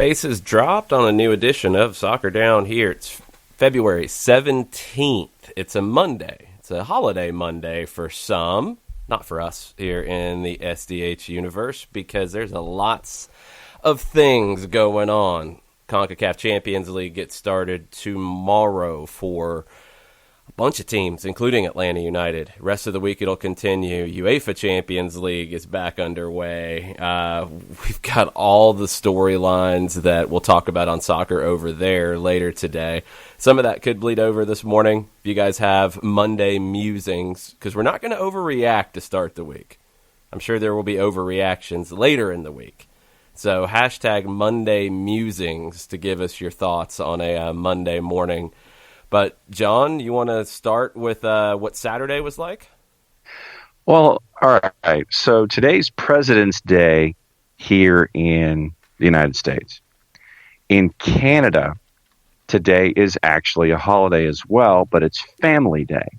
base is dropped on a new edition of Soccer Down here. It's February 17th. It's a Monday. It's a holiday Monday for some, not for us here in the SDH universe, because there's lots of things going on. Concacaf Champions League gets started tomorrow for a bunch of teams, including Atlanta United. Rest of the week it'll continue. UEFA Champions League is back underway. We've got all the storylines that we'll talk about on Soccer Over There later today. Some of that could bleed over this morning if you guys have Monday musings, because we're not going to overreact to start the week. I'm sure there will be overreactions later in the week. So hashtag Monday musings to give us your thoughts on a Monday morning. But, John, you want to start with what Saturday was like? Well, all right. So today's President's Day here in the United States. In Canada, today is actually a holiday as well, but it's Family Day.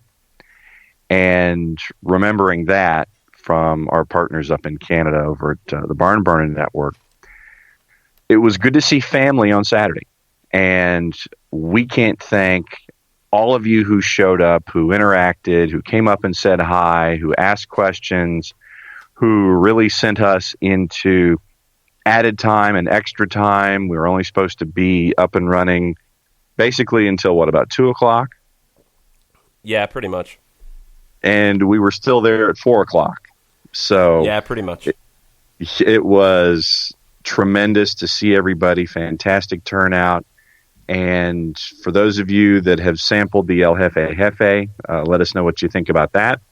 And remembering that from our partners up in Canada over at the Barn Burning Network, it was good to see family on Saturday. And we can't thank all of you who showed up, who interacted, who came up and said hi, who asked questions, who really sent us into added time and extra time. We were only supposed to be up and running basically until, about 2 o'clock? Yeah, pretty much. And we were still there at 4 o'clock. So yeah, pretty much. It was tremendous to see everybody, fantastic turnout. And for those of you that have sampled the El Jefe, let us know what you think about that.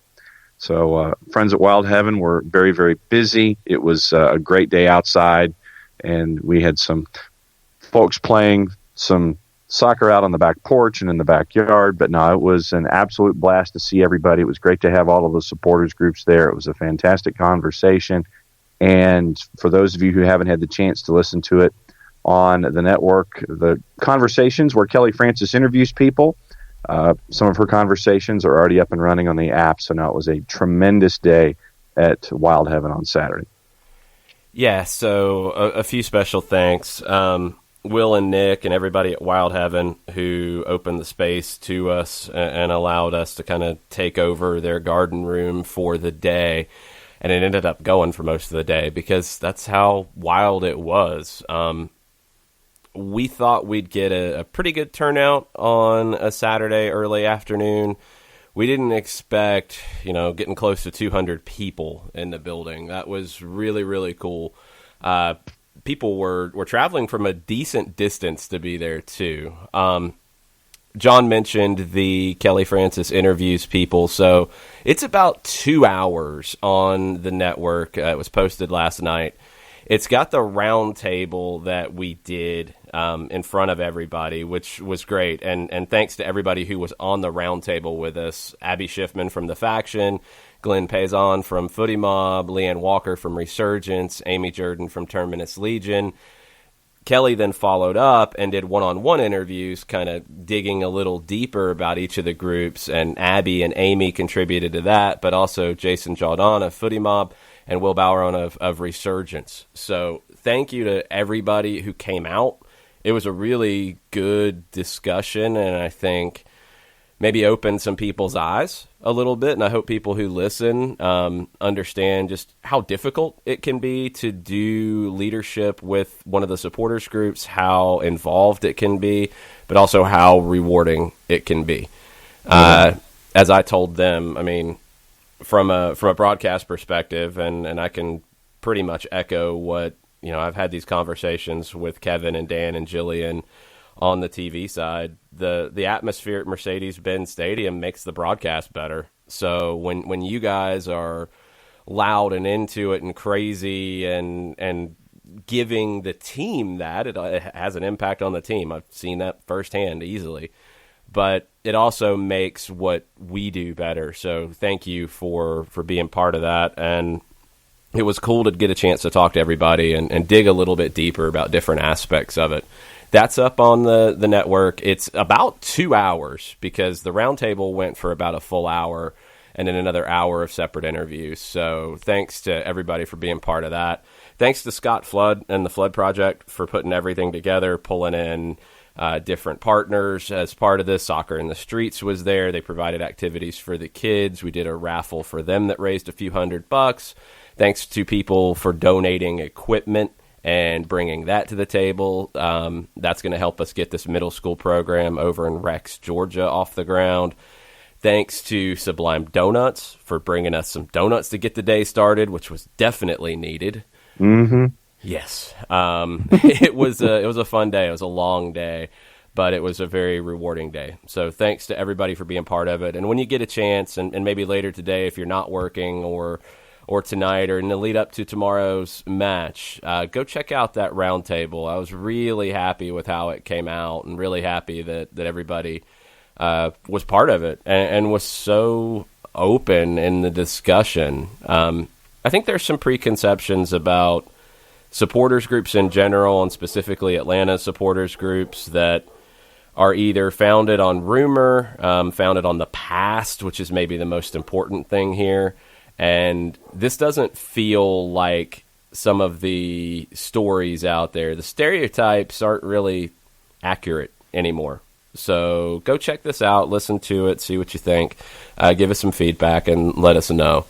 So friends at Wild Heaven were very, very busy. It was a great day outside, and we had some folks playing some soccer out on the back porch and in the backyard. But no, it was an absolute blast to see everybody. It was great to have all of the supporters groups there. It was a fantastic conversation. And for those of you who haven't had the chance to listen to it on the network, the conversations where Kelly Francis interviews people, some of her conversations are already up and running on the app. So now it was a tremendous day at Wild Heaven on Saturday. Yeah, so a few special thanks. Will and Nick and everybody at Wild Heaven who opened the space to us and allowed us to kind of take over their garden room for the day. And it ended up going for most of the day because that's how wild it was. We thought we'd get a pretty good turnout on a Saturday early afternoon. We didn't expect, getting close to 200 people in the building. That was really, really cool. People were traveling from a decent distance to be there, too. John mentioned the Kelly Francis interviews people, so it's about 2 hours on the network. It was posted last night. It's got the round table that we did in front of everybody, which was great. And thanks to everybody who was on the round table with us. Abby Schiffman from The Faction, Glenn Payson from Footy Mob, Leanne Walker from Resurgence, Amy Jordan from Terminus Legion. Kelly then followed up and did one-on-one interviews, kind of digging a little deeper about each of the groups. And Abby and Amy contributed to that, but also Jason Jordan of Footy Mob and Will Bauer of Resurgence. So thank you to everybody who came out. It was a really good discussion, and I think maybe opened some people's eyes a little bit. And I hope people who listen understand just how difficult it can be to do leadership with one of the supporters groups, how involved it can be, but also how rewarding it can be. As I told them, I mean, from a broadcast perspective, and I can pretty much echo what, I've had these conversations with Kevin and Dan and Jillian on the TV side. The atmosphere at Mercedes-Benz Stadium makes the broadcast better. So when you guys are loud and into it and crazy and giving the team that, it has an impact on the team. I've seen that firsthand easily. But it also makes what we do better. So thank you for being part of that. And it was cool to get a chance to talk to everybody and dig a little bit deeper about different aspects of it. That's up on the network. It's about 2 hours because the roundtable went for about a full hour. and then another hour of separate interviews. So thanks to everybody for being part of that. Thanks to Scott Flood and the Flood Project for putting everything together, pulling in different partners as part of this. Soccer in the Streets was there. They provided activities for the kids. We did a raffle for them that raised a few $100. Thanks to people for donating equipment and bringing that to the table. That's going to help us get this middle school program over in Rex, Georgia off the ground. Thanks to Sublime Donuts for bringing us some donuts to get the day started, which was definitely needed. Mm-hmm. Yes. It was a fun day. It was a long day, but it was a very rewarding day. So thanks to everybody for being part of it. And when you get a chance, and maybe later today if you're not working, or tonight, or in the lead up to tomorrow's match, go check out that roundtable. I was really happy with how it came out, and really happy that everybody was part of it and was so open in the discussion. I think there's some preconceptions about supporters groups in general, and specifically Atlanta supporters groups, that are either founded on rumor, founded on the past, which is maybe the most important thing here. And this doesn't feel like some of the stories out there. The stereotypes aren't really accurate anymore. So go check this out, listen to it, see what you think, give us some feedback, and let us know.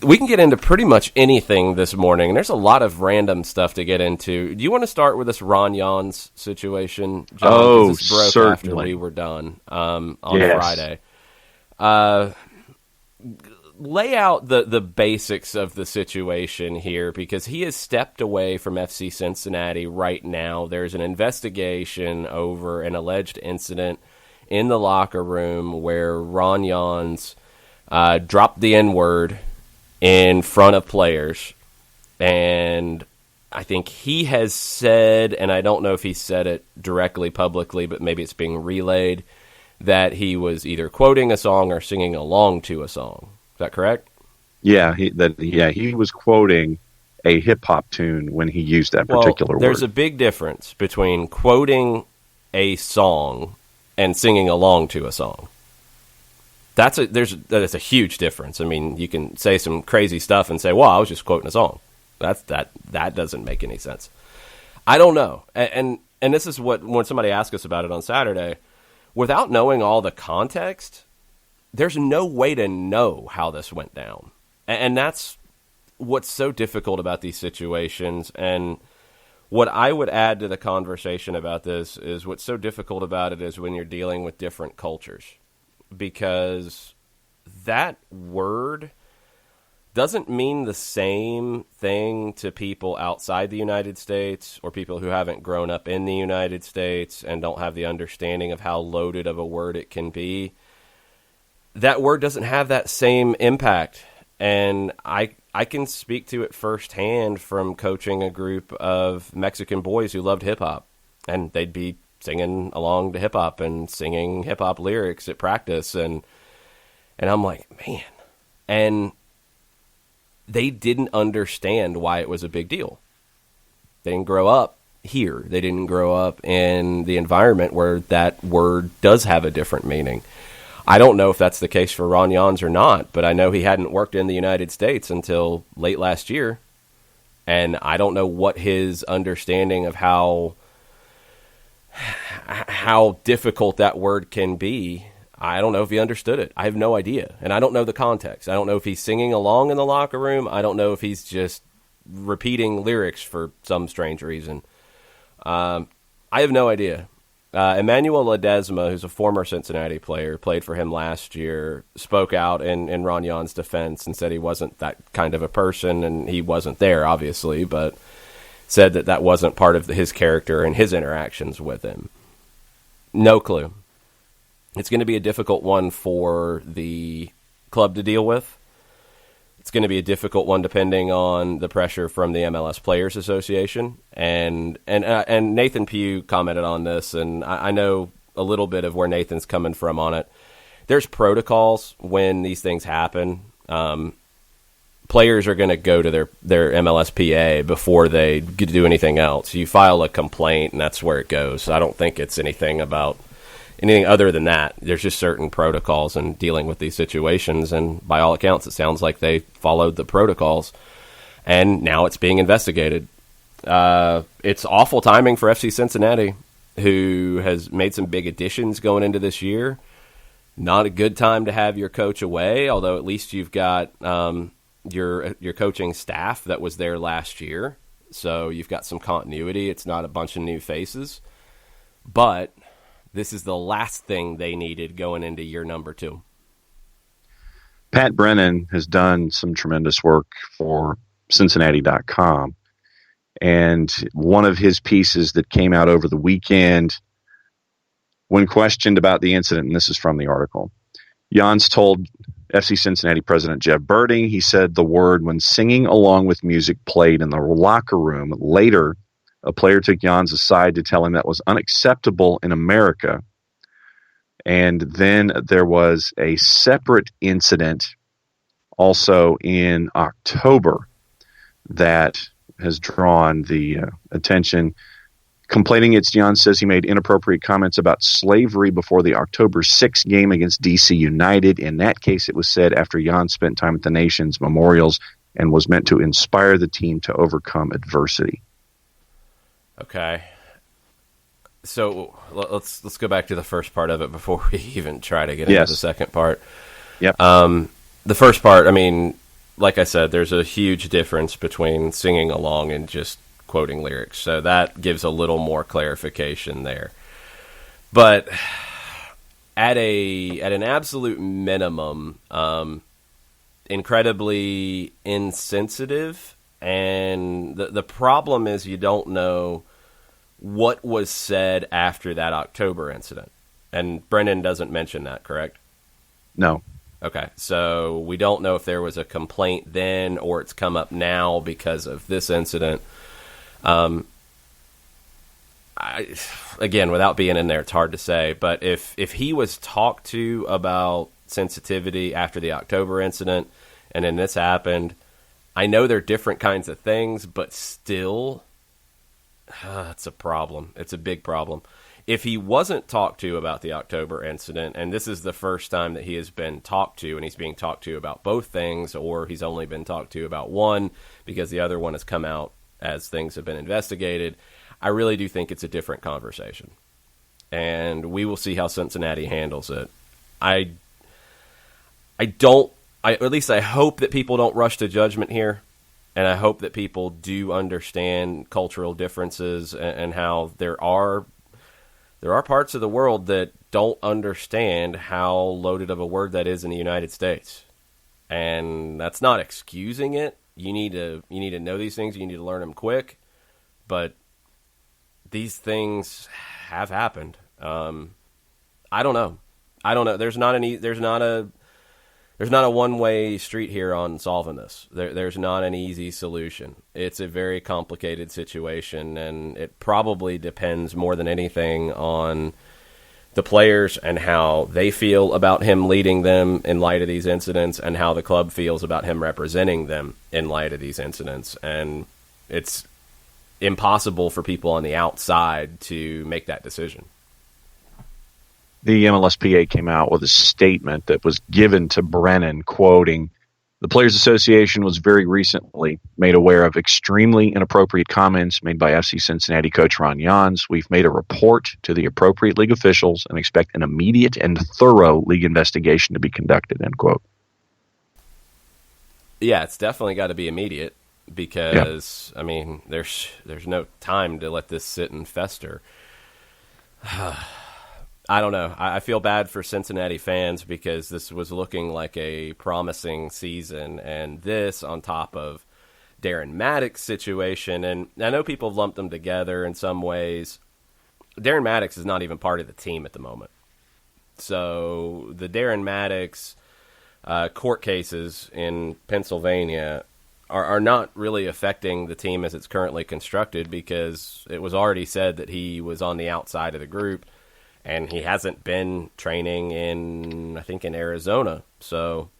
We can get into pretty much anything this morning. There's a lot of random stuff to get into. Do you want to start with this Ron Jans situation, John? Oh, this broke certainly. After we were done on Yes. Friday. Lay out the basics of the situation here, because he has stepped away from FC Cincinnati right now. There's an investigation over an alleged incident in the locker room where Ron Jans dropped the N-word in front of players. And I think he has said, and I don't know if he said it directly publicly, but maybe it's being relayed, that he was either quoting a song or singing along to a song. Is that correct? Yeah, he was quoting a hip hop tune when he used that particular word. There's a big difference between quoting a song and singing along to a song. That's a huge difference. I mean, you can say some crazy stuff and say, "Well, I was just quoting a song." That doesn't make any sense. I don't know. And this is what, when somebody asked us about it on Saturday, without knowing all the context, there's no way to know how this went down. And that's what's so difficult about these situations. And what I would add to the conversation about this is, what's so difficult about it is when you're dealing with different cultures. Because that word doesn't mean the same thing to people outside the United States, or people who haven't grown up in the United States and don't have the understanding of how loaded of a word it can be. That word doesn't have that same impact. And I can speak to it firsthand from coaching a group of Mexican boys who loved hip-hop. And they'd be singing along to hip-hop and singing hip-hop lyrics at practice. And I'm like, man. And they didn't understand why it was a big deal. They didn't grow up here. They didn't grow up in the environment where that word does have a different meaning. I don't know if that's the case for Ron Jans or not, but I know he hadn't worked in the United States until late last year. And I don't know what his understanding of how difficult that word can be. I don't know if he understood it. I have no idea. And I don't know the context. I don't know if he's singing along in the locker room. I don't know if he's just repeating lyrics for some strange reason. I have no idea. Emmanuel Ledesma, who's a former Cincinnati player, played for him last year, spoke out in Ron Jans' defense and said he wasn't that kind of a person, and he wasn't there, obviously, but said that wasn't part of his character and his interactions with him. No clue. It's going to be a difficult one for the club to deal with. It's going to be a difficult one depending on the pressure from the MLS Players Association. And Nathan Pugh commented on this, and I know a little bit of where Nathan's coming from on it. There's protocols when these things happen. Players are going to go to their MLSPA before they do anything else. You file a complaint, and that's where it goes. I don't think it's anything about anything other than that. There's just certain protocols in dealing with these situations, and by all accounts, it sounds like they followed the protocols, and now it's being investigated. It's awful timing for FC Cincinnati, who has made some big additions going into this year. Not a good time to have your coach away, although at least you've got your coaching staff that was there last year, so you've got some continuity. It's not a bunch of new faces, but this is the last thing they needed going into year number 2. Pat Brennan has done some tremendous work for Cincinnati.com, and one of his pieces that came out over the weekend, when questioned about the incident, and this is from the article, Jans told FC Cincinnati president Jeff Birding, he said the word when singing along with music played in the locker room. Later, a player took Jans aside to tell him that was unacceptable in America. And then there was a separate incident also in October that has drawn the attention. Complaining against Jans says he made inappropriate comments about slavery before the October 6th game against DC United. In that case, it was said after Jans spent time at the nation's memorials and was meant to inspire the team to overcome adversity. Okay. So let's go back to the first part of it before we even try to get into the second part. Yep. The first part, I mean, like I said, there's a huge difference between singing along and just quoting lyrics. So that gives a little more clarification there. But at an absolute minimum, incredibly insensitive. And the problem is you don't know what was said after that October incident. And Brendan doesn't mention that, correct? No. Okay, so we don't know if there was a complaint then or it's come up now because of this incident. Again, without being in there, it's hard to say. But if he was talked to about sensitivity after the October incident and then this happened, I know they're different kinds of things, but still, it's a problem. It's a big problem. If he wasn't talked to about the October incident, and this is the first time that he has been talked to, and he's being talked to about both things, or he's only been talked to about one because the other one has come out as things have been investigated, I really do think it's a different conversation. And we will see how Cincinnati handles it. At least I hope that people don't rush to judgment here. And I hope that people do understand cultural differences and how there are parts of the world that don't understand how loaded of a word that is in the United States. And that's not excusing it. You need to know these things. You need to learn them quick. But these things have happened. I don't know. There's not a one-way street here on solving this. There's not an easy solution. It's a very complicated situation, and it probably depends more than anything on the players and how they feel about him leading them in light of these incidents and how the club feels about him representing them in light of these incidents. And it's impossible for people on the outside to make that decision. The MLSPA came out with a statement that was given to Brennan, quoting, "The Players Association was very recently made aware of extremely inappropriate comments made by FC Cincinnati coach Ron Jans. We've made a report to the appropriate league officials and expect an immediate and thorough league investigation to be conducted," end quote. Yeah, it's definitely got to be immediate because, I mean, there's no time to let this sit and fester. I don't know. I feel bad for Cincinnati fans because this was looking like a promising season, and this on top of Darren Maddox's situation, and I know people have lumped them together in some ways. Darren Maddox is not even part of the team at the moment. So the Darren Maddox court cases in Pennsylvania are not really affecting the team as it's currently constructed because it was already said that he was on the outside of the group. And he hasn't been training in Arizona. So,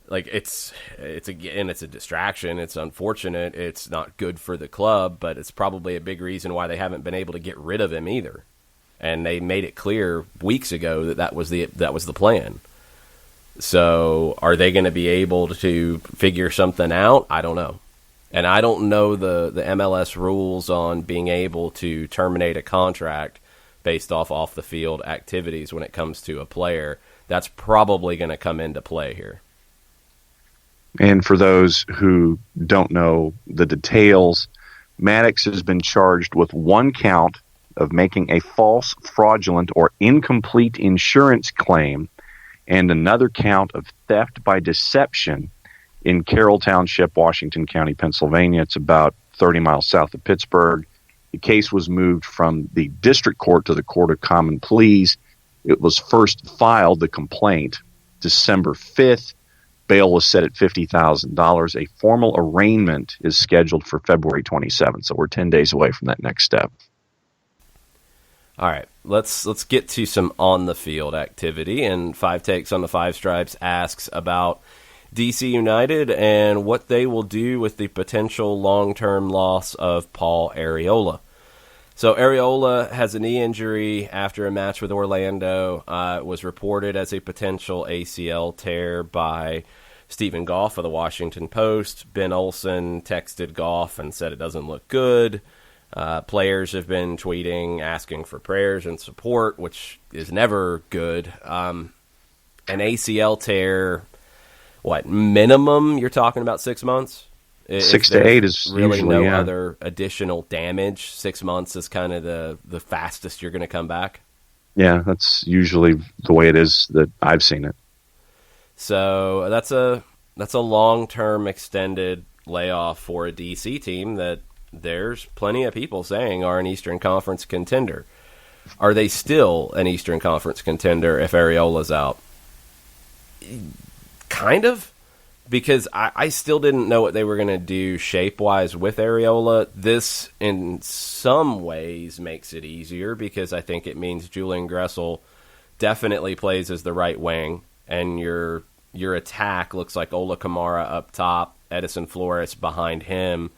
like, it's a distraction. It's unfortunate. It's not good for the club, but it's probably a big reason why they haven't been able to get rid of him either. and they made it clear weeks ago that was the plan. So are they going to be able to figure something out? I don't know. And I don't know the MLS rules on being able to terminate a contract based off the field activities when it comes to a player. That's probably going to come into play here. And for those who don't know the details, Maddox has been charged with one count of making a false, fraudulent, or incomplete insurance claim and another count of theft by deception in Carroll Township, Washington County, Pennsylvania. It's about 30 miles south of Pittsburgh. The case was moved from the district court to the Court of Common Pleas. It was first filed, the complaint, December 5th. Bail was set at $50,000. A formal arraignment is scheduled for February 27th, so we're 10 days away from that next step. All right, let's get to some on-the-field activity, and Five Takes on the Five Stripes asks about DC United and what they will do with the potential long-term loss of Paul Arriola. So Arriola has a knee injury after a match with Orlando. It was reported as a potential ACL tear by Stephen Goff of the Washington Post. Ben Olsen texted Goff and said it doesn't look good. Players have been tweeting, asking for prayers and support, which is never good. An ACL tear, what, minimum you're talking about 6 months? 6 to 8 is really usually, no other additional damage. 6 months is kind of the fastest you're going to come back. Yeah, that's usually the way it is that I've seen it. So that's a long-term extended layoff for a DC team that there's plenty of people saying are an Eastern Conference contender. Are they still an Eastern Conference contender if Arriola's out? Kind of. Because I still didn't know what they were going to do shape-wise with Arriola. This, in some ways, makes it easier because I think it means Julian Gressel definitely plays as the right wing, and your attack looks like Ola Kamara up top, Edison Flores behind him,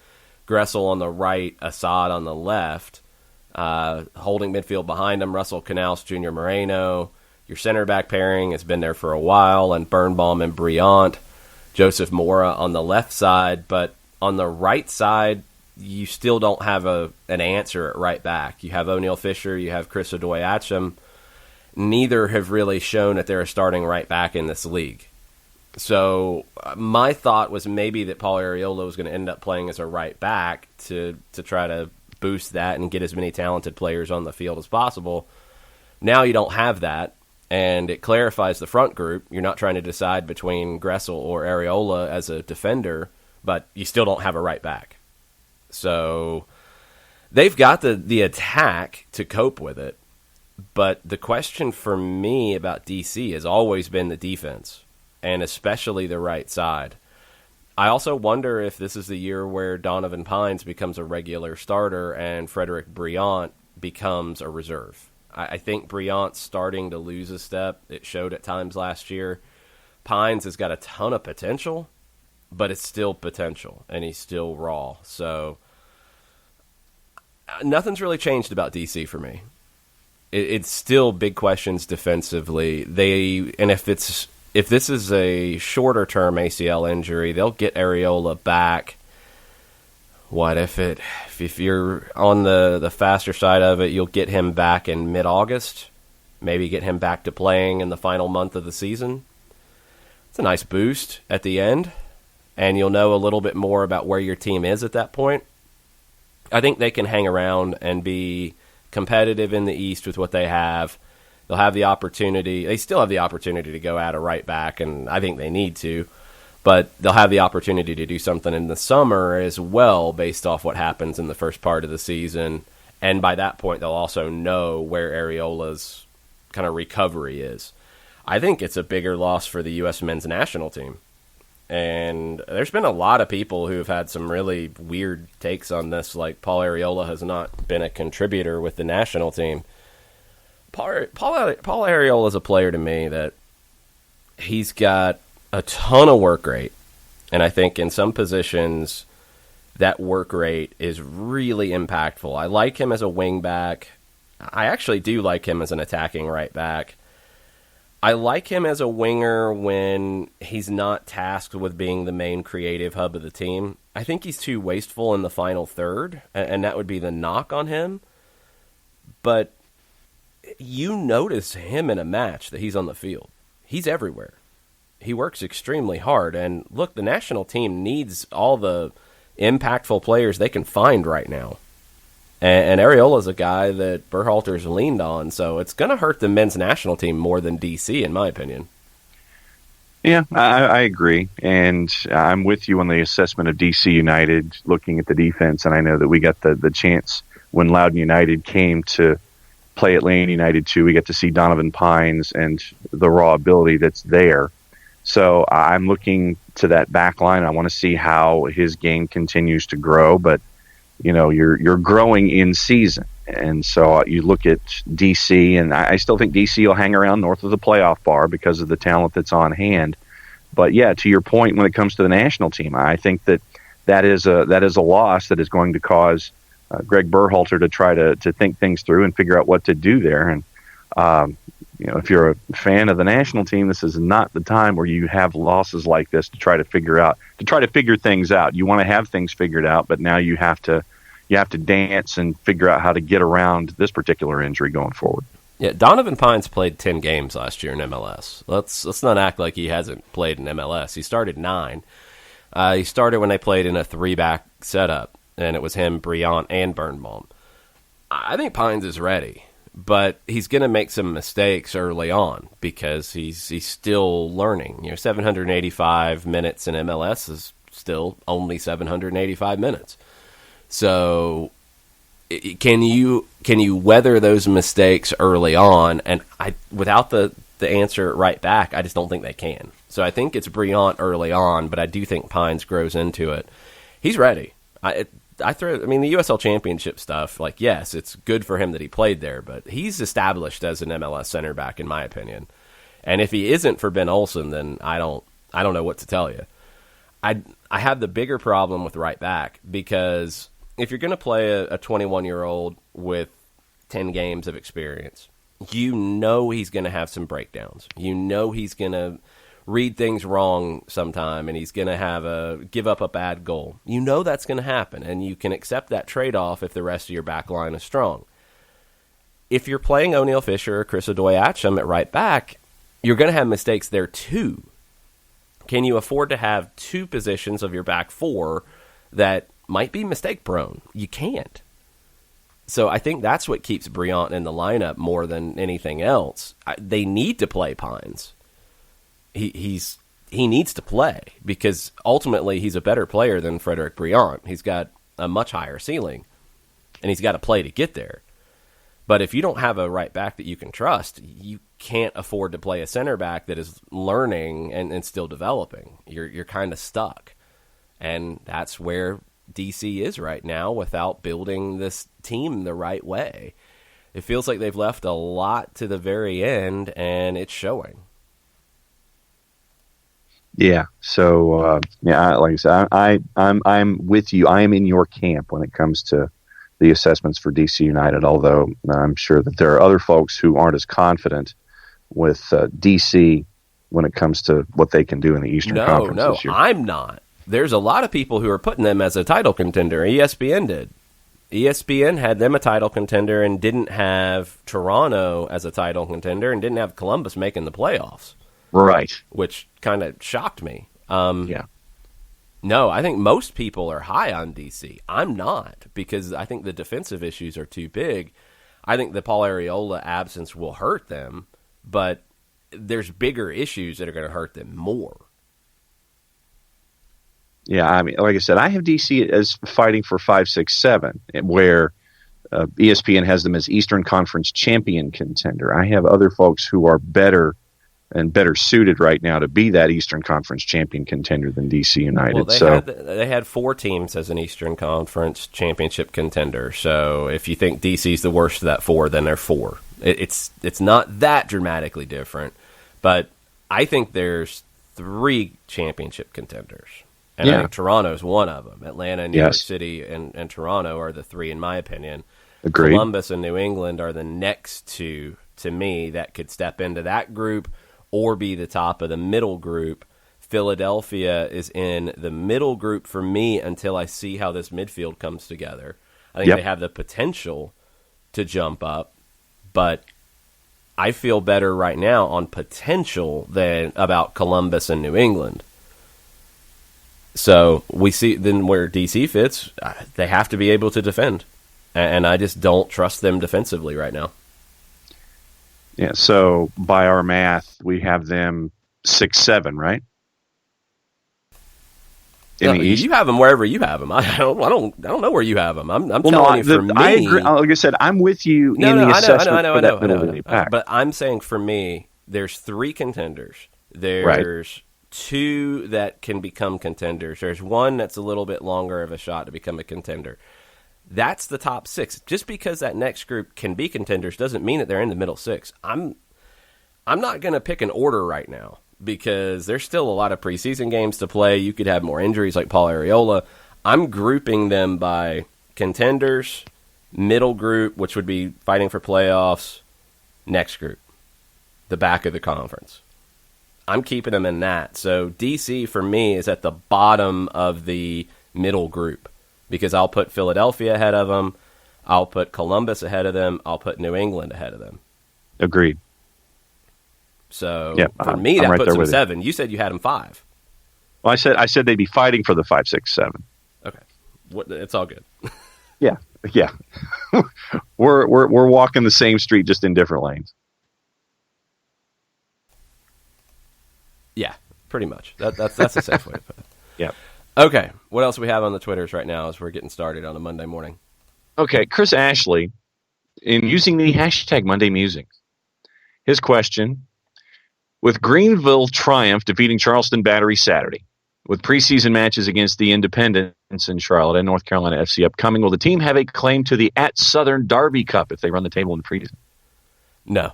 Gressel on the right, Assad on the left, holding midfield behind him, Russell Canals, Junior Moreno. Your center back pairing has been there for a while, and Birnbaum and Briant. Joseph Mora on the left side, but on the right side, you still don't have an answer at right back. You have O'Neal Fisher, you have Chris Odoi-Atcham. Neither have really shown that they're a starting right back in this league. So my thought was maybe that Paul Arriola was going to end up playing as a right back to try to boost that and get as many talented players on the field as possible. Now you don't have that. And it clarifies the front group. You're not trying to decide between Gressel or Arriola as a defender, but you still don't have a right back. So they've got the attack to cope with it. But the question for me about DC has always been the defense, and especially the right side. I also wonder if this is the year where Donovan Pines becomes a regular starter and Frederick Briant becomes a reserve. I think Briant's starting to lose a step. It showed at times last year. Pines has got a ton of potential, but it's still potential, and he's still raw. So nothing's really changed about DC for me. It's still big questions defensively. If this is a shorter term ACL injury, they'll get Arriola back. What if you're on the faster side of it, you'll get him back in mid-August, maybe get him back to playing in the final month of the season. It's a nice boost at the end, and you'll know a little bit more about where your team is at that point. I think they can hang around and be competitive in the East with what they have. They'll have the opportunity. They still have the opportunity to go out a right back, and I think they need to. But they'll have the opportunity to do something in the summer as well based off what happens in the first part of the season. And by that point, they'll also know where Arriola's kind of recovery is. I think it's a bigger loss for the U.S. men's national team. And there's been a lot of people who have had some really weird takes on this, like Paul Arriola has not been a contributor with the national team. Paul Arriola is a player to me that he's got a ton of work rate, and I think in some positions that work rate is really impactful. I like him as a wing back. I actually do like him as an attacking right back. I like him as a winger when he's not tasked with being the main creative hub of the team. I think he's too wasteful in the final third, and that would be the knock on him. But you notice him in a match that he's on the field. He's everywhere. He works extremely hard. And look, the national team needs all the impactful players they can find right now. And Areola's a guy that Berhalter's leaned on, so it's going to hurt the men's national team more than DC, in my opinion. Yeah, I agree, and I'm with you on the assessment of DC United, looking at the defense, and I know that we got the chance when Loudoun United came to play Atlanta United too. We get to see Donovan Pines and the raw ability that's there. So I'm looking to that back line. I want to see how his game continues to grow, but you're growing in season. And so you look at DC, and I still think DC will hang around north of the playoff bar because of the talent that's on hand. But yeah, to your point, when it comes to the national team, I think that is a loss that is going to cause Greg Berhalter to try to think things through and figure out what to do there. And if you're a fan of the national team, this is not the time where you have losses like this to try to figure things out. You want to have things figured out, but now you have to dance and figure out how to get around this particular injury going forward. Yeah, Donovan Pines played 10 games last year in MLS. Let's not act like he hasn't played in MLS. He started 9. He started when they played in a 3-back setup, and it was him, Briant, and Birnbaum. I think Pines is ready. But he's going to make some mistakes early on because he's still learning. 785 minutes in MLS is still only 785 minutes. So can you weather those mistakes early on? And without the answer right back, I just don't think they can. So I think it's Briant early on, but I do think Pines grows into it. He's ready. The USL Championship stuff, yes, it's good for him that he played there, but he's established as an MLS center back, in my opinion. And if he isn't for Ben Olsen, then I don't know what to tell you. I have the bigger problem with right back because if you're going to play a 21-year-old with 10 games of experience, he's going to have some breakdowns. He's going to read things wrong sometime, and he's going to give up a bad goal. That's going to happen, and you can accept that trade-off if the rest of your back line is strong. If you're playing O'Neal Fisher or Chris Odoi-Atcham at right back, you're going to have mistakes there too. Can you afford to have 2 positions of your back 4 that might be mistake-prone? You can't. So I think that's what keeps Briant in the lineup more than anything else. They need to play Pines. He needs to play because ultimately he's a better player than Frederick Briant. He's got a much higher ceiling, and he's got to play to get there. But if you don't have a right back that you can trust, you can't afford to play a center back that is learning and still developing. You're kind of stuck, and that's where DC is right now without building this team the right way. It feels like they've left a lot to the very end, and it's showing. Yeah. So, like I said, I'm with you. I am in your camp when it comes to the assessments for DC United, although I'm sure that there are other folks who aren't as confident with DC when it comes to what they can do in the Eastern Conference this year. No, I'm not. There's a lot of people who are putting them as a title contender. ESPN did. ESPN had them a title contender and didn't have Toronto as a title contender and didn't have Columbus making the playoffs. Right. Which kind of shocked me. Yeah. No, I think most people are high on DC. I'm not, because I think the defensive issues are too big. I think the Paul Areola absence will hurt them, but there's bigger issues that are going to hurt them more. Yeah, I mean, like I said, I have DC as fighting for 5, 6, 7, where ESPN has them as Eastern Conference champion contender. I have other folks who are better suited right now to be that Eastern Conference champion contender than DC United. Well, they had 4 teams as an Eastern Conference championship contender. So if you think DC's the worst of that 4, then they're 4. It's not that dramatically different, but I think there's 3 championship contenders. And I think Toronto's one of them. Atlanta, New York City, and Toronto are the 3, in my opinion. Agreed. Columbus and New England are the next two, to me, that could step into that group or be the top of the middle group. Philadelphia is in the middle group for me until I see how this midfield comes together. I think they have the potential to jump up, but I feel better right now on potential than about Columbus and New England. So we see then where DC fits, they have to be able to defend. And I just don't trust them defensively right now. Yeah, so by our math, we have them 6-7, right? In the East? You have them wherever you have them. I don't know where you have them. I'm telling you for me. I agree. Like I said, I'm with you in the assessment for that middle of the pack. But I'm saying for me, there's 3 contenders. There's 2 that can become contenders. There's 1 that's a little bit longer of a shot to become a contender. That's the top 6. Just because that next group can be contenders doesn't mean that they're in the middle 6. I'm not going to pick an order right now, because there's still a lot of preseason games to play. You could have more injuries like Paul Arriola. I'm grouping them by contenders, middle group, which would be fighting for playoffs, next group, the back of the conference. I'm keeping them in that. So DC, for me, is at the bottom of the middle group, because I'll put Philadelphia ahead of them, I'll put Columbus ahead of them, I'll put New England ahead of them. Agreed. So for me, that puts them 7. You said you had them 5. Well, I said they'd be fighting for the 5, 6, 7. Okay, it's all good. Yeah. we're walking the same street, just in different lanes. Yeah, pretty much. That's a safe way to put it. Yeah. Okay, what else do we have on the Twitters right now as we're getting started on a Monday morning? Okay, Chris Ashley, in using the hashtag Monday Musings, his question: with Greenville Triumph defeating Charleston Battery Saturday, with preseason matches against the Independents in Charlotte and North Carolina FC upcoming, will the team have a claim to the @Southern Derby Cup if they run the table in the preseason? No.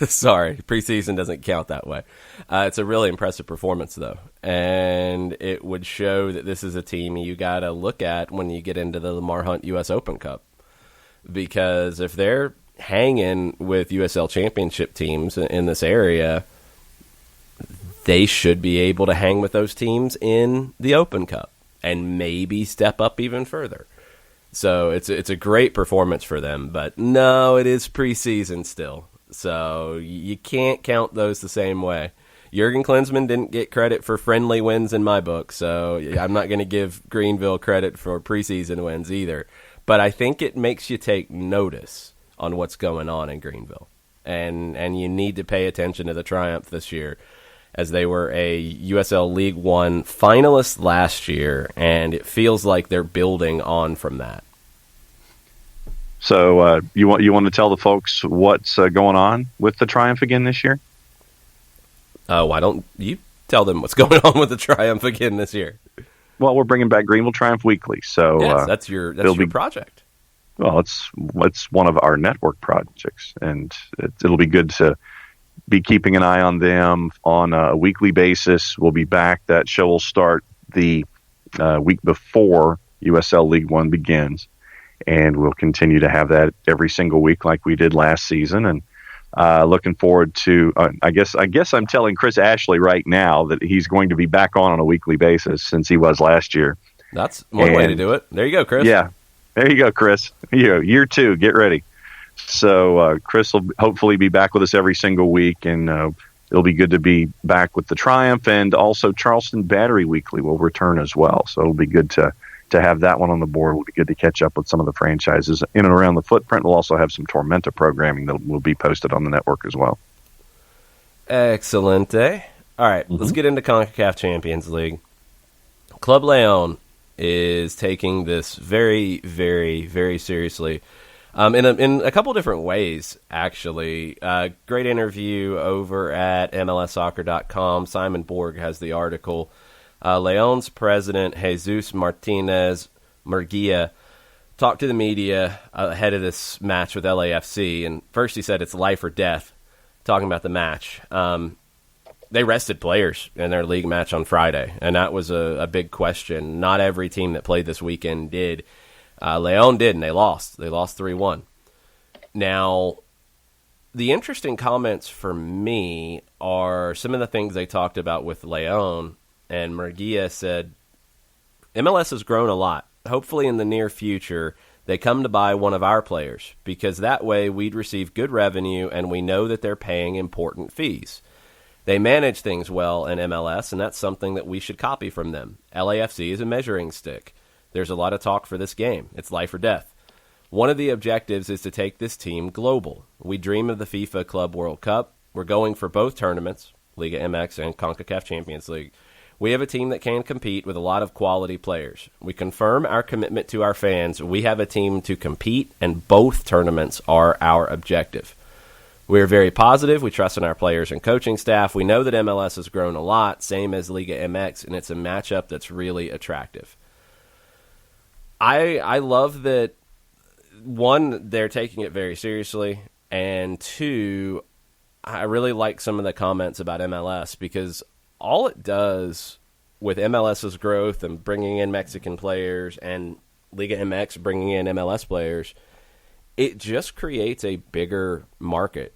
Sorry, preseason doesn't count that way. It's a really impressive performance, though, and it would show that this is a team you got to look at when you get into the Lamar Hunt U.S. Open Cup, because if they're hanging with USL Championship teams in this area, they should be able to hang with those teams in the Open Cup and maybe step up even further. So it's a great performance for them, but no, it is preseason still. So you can't count those the same way. Jurgen Klinsmann didn't get credit for friendly wins in my book, so I'm not going to give Greenville credit for preseason wins either. But I think it makes you take notice on what's going on in Greenville. And you need to pay attention to the Triumph this year, as they were a USL League One finalist last year, and it feels like they're building on from that. So you want to tell the folks what's going on with the Triumph again this year? Why don't you tell them what's going on with the Triumph again this year? Well, we're bringing back Greenville Triumph Weekly. So yes, that's your project. Well, it's one of our network projects, and it'll be good to be keeping an eye on them on a weekly basis. We'll be back. That show will start the week before USL League One begins, and we'll continue to have that every single week like we did last season. And looking forward to, I guess I'm telling Chris Ashley right now that he's going to be back on a weekly basis, since he was last year. That's one way to do it. There you go, Chris. Yeah, there you go, Chris. Year 2, get ready. So Chris will hopefully be back with us every single week, and it'll be good to be back with the Triumph, and also Charleston Battery Weekly will return as well. So it'll be good to have that one on the board. It'll be good to catch up with some of the franchises in and around the footprint. We'll also have some Tormenta programming that will be posted on the network as well. Excellent. All right, Let's get into CONCACAF Champions League. Club Leon is taking this very, very, very seriously. In a couple different ways, actually. Great interview over at MLSsoccer.com. Simon Borg has the article. Leon's president, Jesus Martinez Murguia, talked to the media ahead of this match with LAFC. And first he said it's life or death, talking about the match. They rested players in their league match on Friday, and that was a big question. Not every team that played this weekend did. Leon didn't. They lost. They lost 3-1. Now, the interesting comments for me are some of the things they talked about with Leon, and Murguia said, MLS has grown a lot. Hopefully in the near future, they come to buy one of our players, because that way we'd receive good revenue and we know that they're paying important fees. They manage things well in MLS, and that's something that we should copy from them. LAFC is a measuring stick. There's a lot of talk for this game. It's life or death. One of the objectives is to take this team global. We dream of the FIFA Club World Cup. We're going for both tournaments, Liga MX and Concacaf Champions League. We have a team that can compete with a lot of quality players. We confirm our commitment to our fans. We have a team to compete, and both tournaments are our objective. We are very positive. We trust in our players and coaching staff. We know that MLS has grown a lot, same as Liga MX, and it's a matchup that's really attractive. I love that, one, they're taking it very seriously, and two, I really like some of the comments about MLS, because all it does with MLS's growth and bringing in Mexican players and Liga MX bringing in MLS players, it just creates a bigger market,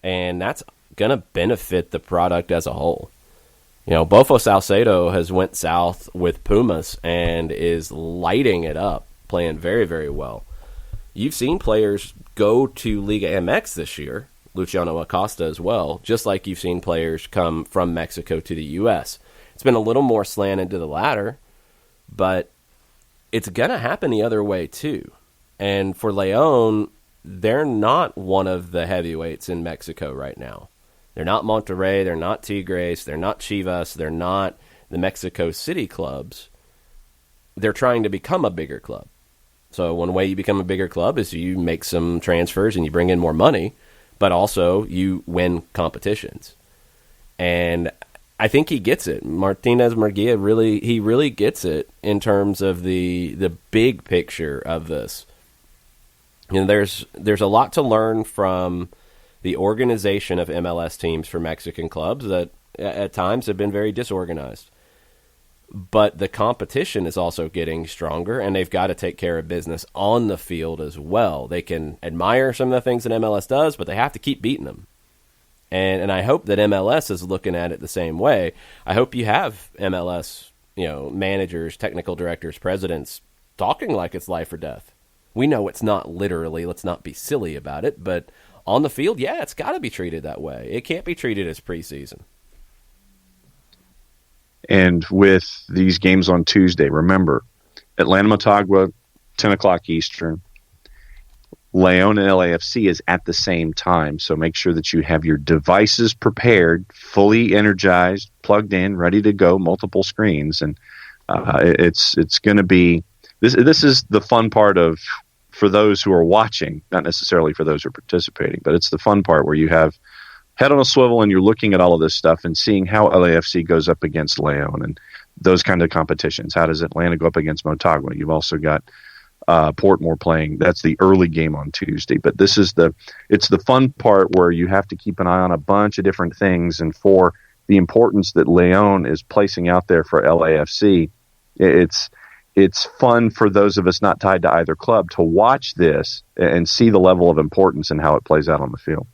and that's going to benefit the product as a whole. You know, Bofo Salcedo has went south with Pumas and is lighting it up, playing very, very well. You've seen players go to Liga MX this year, Luciano Acosta as well, just like you've seen players come from Mexico to the U.S. It's been a little more slanted to the latter, but it's going to happen the other way too. And for Leon, they're not one of the heavyweights in Mexico right now. They're not Monterrey, they're not Tigres, they're not Chivas, they're not the Mexico City clubs. They're trying to become a bigger club. So one way you become a bigger club is you make some transfers and you bring in more money, but also you win competitions. And I think he gets it. Martinez Murguia really gets it in terms of the big picture of this. You know, there's a lot to learn from the organization of MLS teams for Mexican clubs that at times have been very disorganized. But the competition is also getting stronger, and they've got to take care of business on the field as well. They can admire some of the things that MLS does, but they have to keep beating them. And I hope that MLS is looking at it the same way. I hope you have MLS, managers, technical directors, presidents talking like it's life or death. We know it's not literally, let's not be silly about it, but on the field, yeah, it's got to be treated that way. It can't be treated as preseason. And with these games on Tuesday, remember, Atlanta Motagua, 10 o'clock Eastern. Leon and LAFC is at the same time, so make sure that you have your devices prepared, fully energized, plugged in, ready to go, multiple screens. And it's going to be this is the fun part for those who are watching, not necessarily for those who are participating, but it's the fun part where you have head on a swivel and you're looking at all of this stuff and seeing how LAFC goes up against Leon and those kind of competitions. How does Atlanta go up against Motagua? You've also got Portmore playing. That's the early game on Tuesday. But it's the fun part where you have to keep an eye on a bunch of different things. And for the importance that Leon is placing out there for LAFC, it's fun for those of us not tied to either club to watch this and see the level of importance and how it plays out on the field.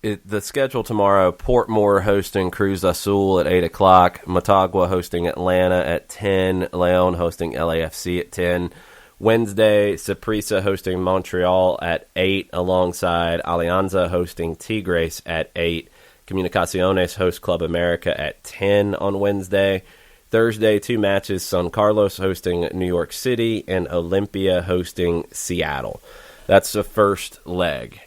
The schedule tomorrow, Portmore hosting Cruz Azul at 8 o'clock, Motagua hosting Atlanta at 10, Leon hosting LAFC at 10. Wednesday, Saprissa hosting Montreal at 8, alongside Alianza hosting Tigres at 8. Comunicaciones host Club America at 10 on Wednesday. Thursday, 2 matches, San Carlos hosting New York City and Olympia hosting Seattle. That's the first leg.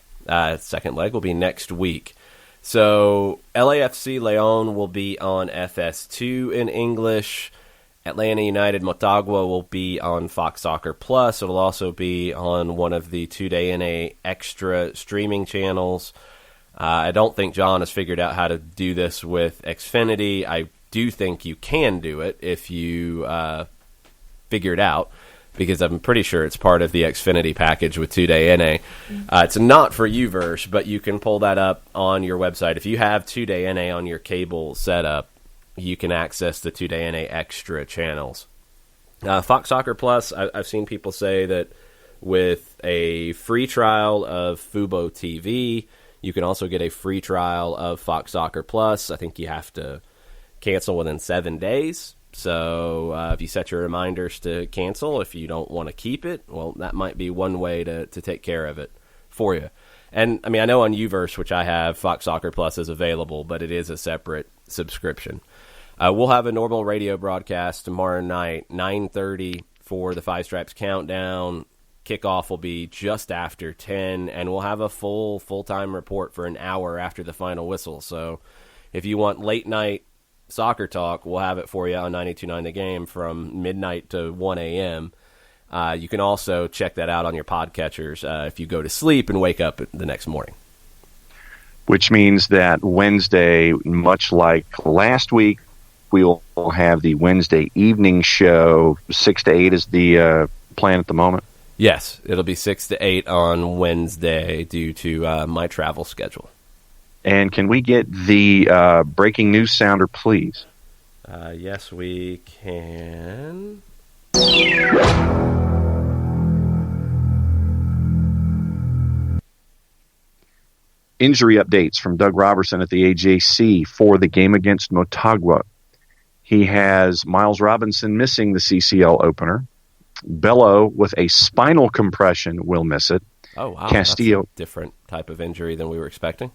Second leg will be next week. So LAFC Leon will be on FS2 in English. Atlanta United Motagua will be on Fox Soccer Plus. It'll also be on one of the 2Day NA extra streaming channels. I don't think John has figured out how to do this with Xfinity. I do think you can do it if you figure it out, because I'm pretty sure it's part of the Xfinity package with 2Day NA. It's not for UVerse, but you can pull that up on your website. If you have 2Day NA on your cable setup, you can access the 2Day NA extra channels. Fox Soccer Plus, I've seen people say that with a free trial of Fubo TV, you can also get a free trial of Fox Soccer Plus. I think you have to cancel within 7 days. So if you set your reminders to cancel, if you don't want to keep it, well, that might be one way to take care of it for you. And, I mean, I know on Uverse, which I have, Fox Soccer Plus is available, but it is a separate subscription. We'll have a normal radio broadcast tomorrow night, 9:30 for the Five Stripes Countdown. Kickoff will be just after 10, and we'll have a full-time report for an hour after the final whistle. So if you want late-night soccer talk, we'll have it for you on 92.9 The Game from midnight to 1 a.m. You can also check that out on your podcatchers if you go to sleep and wake up the next morning. Which means that Wednesday, much like last week, we will have the Wednesday evening show. 6 to 8 is the plan at the moment. Yes, it'll be 6 to 8 on Wednesday due to my travel schedule. And can we get the breaking news sounder, please? Yes, we can. Injury updates from Doug Robertson at the AJC for the game against Motagua. He has Miles Robinson missing the CCL opener. Bello with a spinal compression will miss it. Oh, wow. Castillo, that's a different type of injury than we were expecting.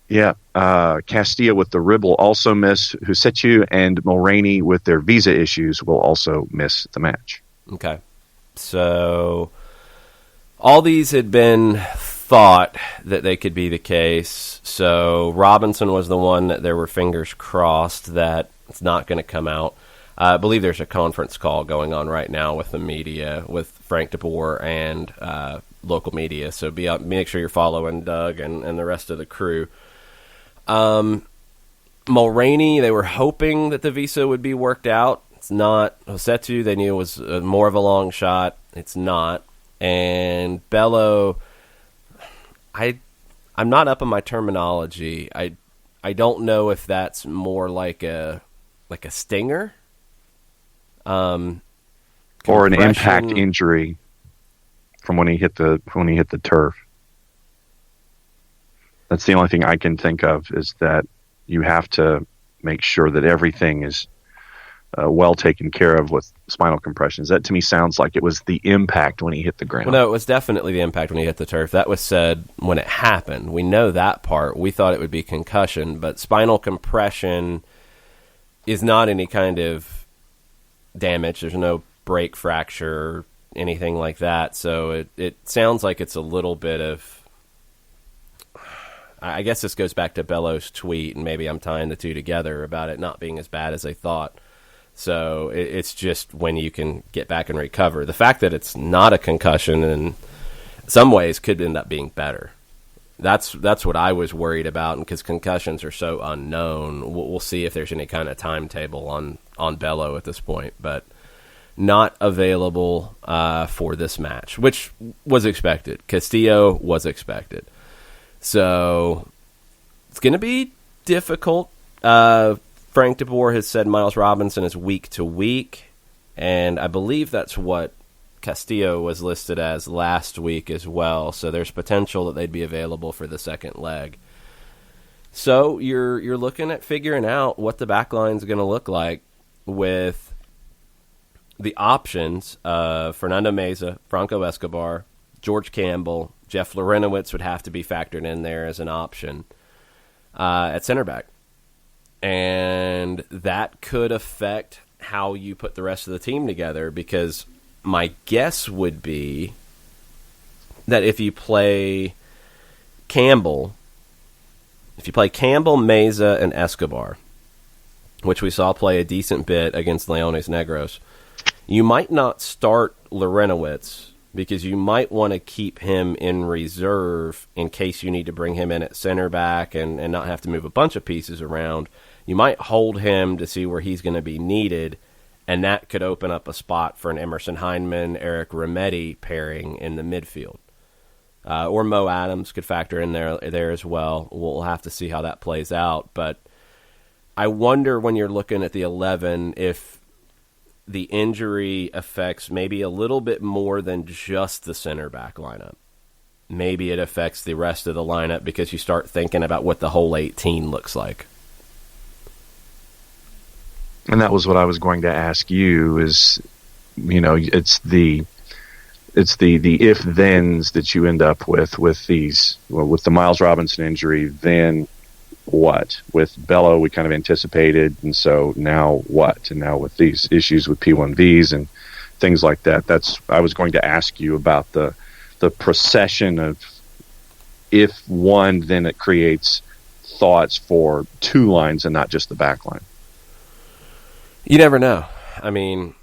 Yeah. Castillo with the rib will also miss. Husetu and Mulraney with their visa issues will also miss the match. Okay. So all these had been thought that they could be the case. So Robinson was the one that there were fingers crossed that it's not going to come out. I believe there's a conference call going on right now with the media, with Frank DeBoer and local media. So make sure you're following Doug and the rest of the crew. Mulraney, they were hoping that the visa would be worked out. It's not. Husetu, they knew it was more of a long shot. It's not. And Bello, I'm not up on my terminology. I don't know if that's more like a stinger, or an impact injury from when he hit the turf. That's the only thing I can think of, is that you have to make sure that everything is well taken care of with spinal compressions. That to me sounds like it was the impact when he hit the ground. Well, no, it was definitely the impact when he hit the turf. That was said when it happened. We know that part. We thought it would be concussion, but spinal compression is not any kind of damage. There's no break, fracture, anything like that. So it sounds like it's a little bit of, I guess this goes back to Bello's tweet, and maybe I'm tying the two together about it not being as bad as they thought. So it's just when you can get back and recover. The fact that it's not a concussion in some ways could end up being better. That's what I was worried about, because concussions are so unknown. We'll see if there's any kind of timetable on Bello at this point, but not available for this match, which was expected. Castillo was expected. So it's going to be difficult. Frank DeBoer has said Miles Robinson is week to week, and I believe that's what Castillo was listed as last week as well. So there's potential that they'd be available for the second leg. So you're looking at figuring out what the backline is going to look like with the options of Fernando Meza, Franco Escobar, George Campbell, Jeff Lorenowitz would have to be factored in there as an option at center back. And that could affect how you put the rest of the team together, because my guess would be that if you play Campbell, Meza, and Escobar, which we saw play a decent bit against Leones Negros, you might not start Lorenowitz, because you might want to keep him in reserve in case you need to bring him in at center back and not have to move a bunch of pieces around. You might hold him to see where he's going to be needed, and that could open up a spot for an Emerson Heineman, Eric Remedi pairing in the midfield. Or Mo Adams could factor in there as well. We'll have to see how that plays out. But I wonder, when you're looking at the 11, if the injury affects maybe a little bit more than just the center back lineup. Maybe it affects the rest of the lineup because you start thinking about what the whole 18 looks like. And that was what I was going to ask you is, it's the if-thens that you end up with these. Well, with the Miles Robinson injury, then what? With Bello, we kind of anticipated, and so now what? And now with these issues with P1Vs and things like that, I was going to ask you about the procession of if one, then it creates thoughts for two lines and not just the back line. You never know. I mean,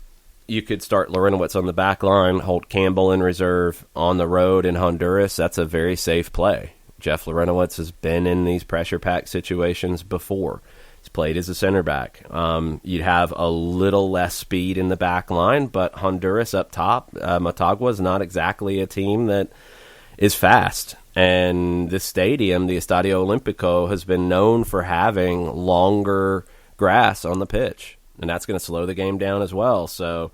you could start Larinowitz on the back line, hold Campbell in reserve on the road in Honduras. That's a very safe play. Jeff Larinowitz has been in these pressure-packed situations before. He's played as a center back. You'd have a little less speed in the back line, but Honduras up top, Motagua is not exactly a team that is fast. And this stadium, the Estadio Olimpico, has been known for having longer grass on the pitch. And that's going to slow the game down as well. So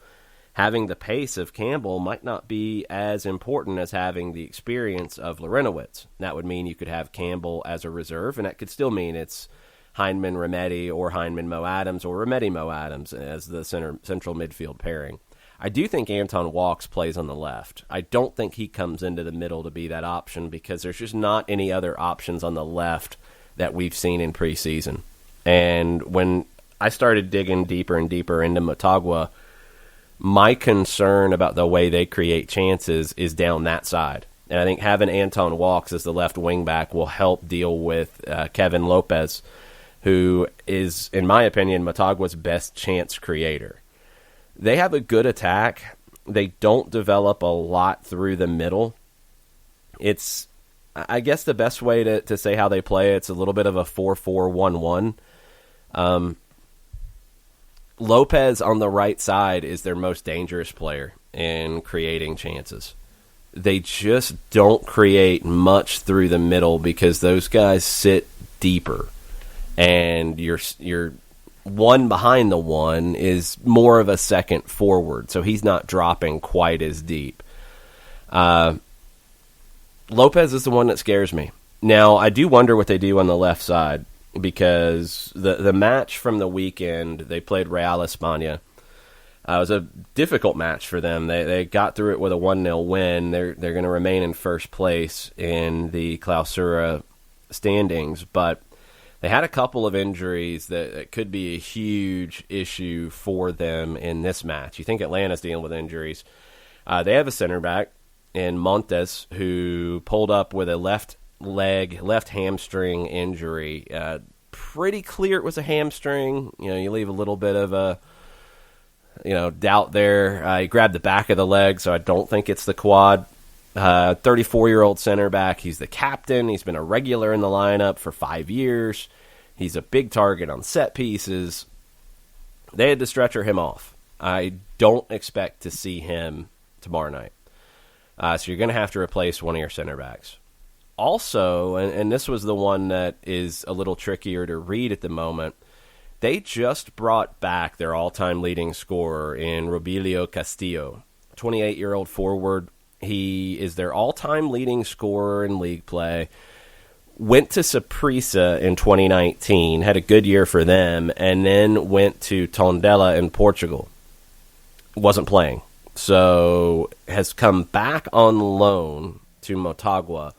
having the pace of Campbell might not be as important as having the experience of Larinowitz. That would mean you could have Campbell as a reserve, and that could still mean it's Heinemann Remedi or Heinemann Mo Adams or Remedi Mo Adams as the central midfield pairing. I do think Anton Walks plays on the left. I don't think he comes into the middle to be that option because there's just not any other options on the left that we've seen in preseason. And when I started digging deeper and deeper into Motagua, my concern about the way they create chances is down that side. And I think having Anton Walks as the left wing back will help deal with Kevin Lopez, who is, in my opinion, Motagua's best chance creator. They have a good attack. They don't develop a lot through the middle. It's, I guess the best way to say how they play, it's a little bit of a 4-4-1-1. Lopez on the right side is their most dangerous player in creating chances. They just don't create much through the middle because those guys sit deeper. And your one behind the one is more of a second forward, so he's not dropping quite as deep. Lopez is the one that scares me. Now, I do wonder what they do on the left side, because the match from the weekend, they played Real España. It was a difficult match for them. They got through it with a 1-0 win. They're going to remain in first place in the Clausura standings, but they had a couple of injuries that could be a huge issue for them in this match. You think Atlanta's dealing with injuries. They have a center back in Montes who pulled up with a left hamstring injury. Pretty clear it was a hamstring. You leave a little bit of a doubt there. He grabbed the back of the leg, so I don't think it's the quad. 34-year-old center back. He's the captain. He's been a regular in the lineup for 5 years. He's a big target on set pieces. They had to stretcher him off. I don't expect to see him tomorrow night. So you're going to have to replace one of your center backs. Also, and this was the one that is a little trickier to read at the moment, they just brought back their all-time leading scorer in Robilio Castillo, 28-year-old forward. He is their all-time leading scorer in league play. Went to Saprissa in 2019, had a good year for them, and then went to Tondela in Portugal. Wasn't playing. So has come back on loan to Motagua.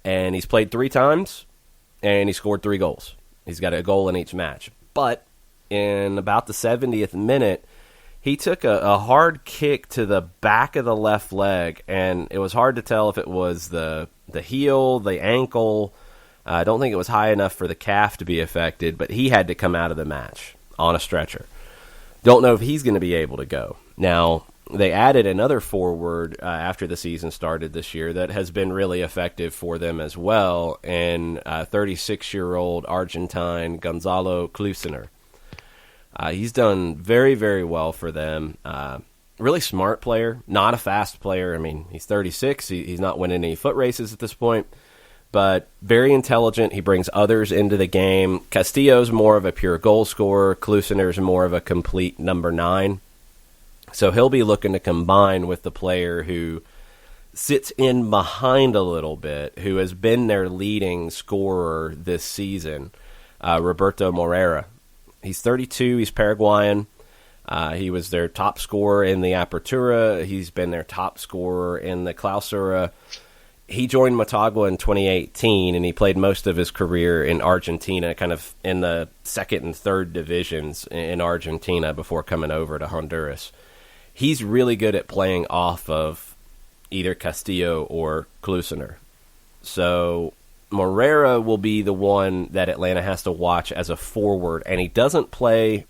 And he's played 3 times, and he scored 3 goals. He's got a goal in each match. But in about the 70th minute, he took a hard kick to the back of the left leg, and it was hard to tell if it was the heel, the ankle. I don't think it was high enough for the calf to be affected, but he had to come out of the match on a stretcher. Don't know if he's going to be able to go. Now, they added another forward after the season started this year that has been really effective for them as well, and 36-year-old Argentine Gonzalo Klusener. He's done very, very well for them. Really smart player, not a fast player. I mean, he's 36. He's not winning any foot races at this point, but very intelligent. He brings others into the game. Castillo's more of a pure goal scorer. Klusener's more of a complete number 9. So he'll be looking to combine with the player who sits in behind a little bit, who has been their leading scorer this season, Roberto Moreira. He's 32. He's Paraguayan. He was their top scorer in the Apertura. He's been their top scorer in the Clausura. He joined Motagua in 2018, and he played most of his career in Argentina, kind of in the second and third divisions in Argentina before coming over to Honduras. He's really good at playing off of either Castillo or Klusener. So Moreira will be the one that Atlanta has to watch as a forward, and he doesn't play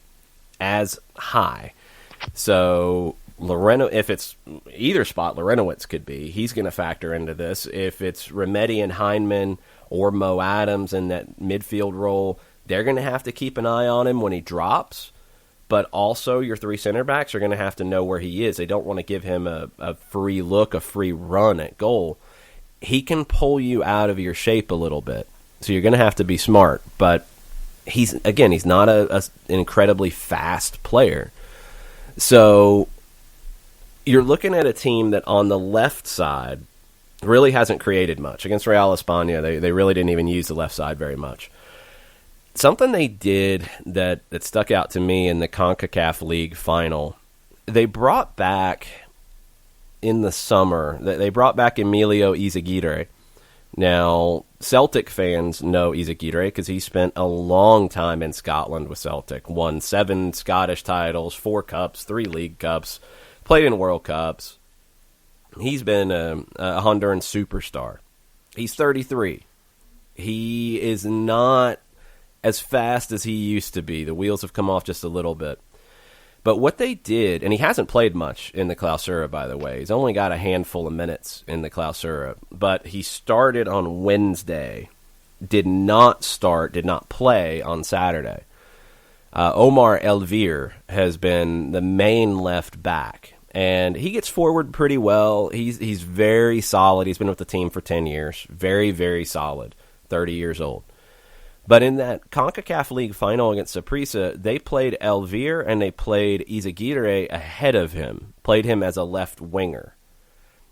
as high. So Loreno, if it's either spot Lorenowitz could be, he's going to factor into this. If it's Remedi and Heineman or Mo Adams in that midfield role, they're going to have to keep an eye on him when he drops. But also your three center backs are going to have to know where he is. They don't want to give him a free look, a free run at goal. He can pull you out of your shape a little bit. So you're going to have to be smart. But he's not an incredibly fast player. So you're looking at a team that on the left side really hasn't created much. Against Real España, they really didn't even use the left side very much. Something they did that stuck out to me in the Concacaf League final, they brought back in the summer, they brought back Emilio Izaguirre. Now, Celtic fans know Izaguirre because he spent a long time in Scotland with Celtic, won 7 Scottish titles, 4 cups, 3 league cups, played in World Cups. He's been a Honduran superstar. He's 33. He is not as fast as he used to be. The wheels have come off just a little bit. But what they did, and he hasn't played much in the Clausura, by the way. He's only got a handful of minutes in the Clausura. But he started on Wednesday, did not play on Saturday. Omar Elvir has been the main left back. And he gets forward pretty well. He's very solid. He's been with the team for 10 years. Very, very solid. 30 years old. But in that CONCACAF League final against Saprissa, they played Elvir and they played Izaguirre ahead of him. Played him as a left winger.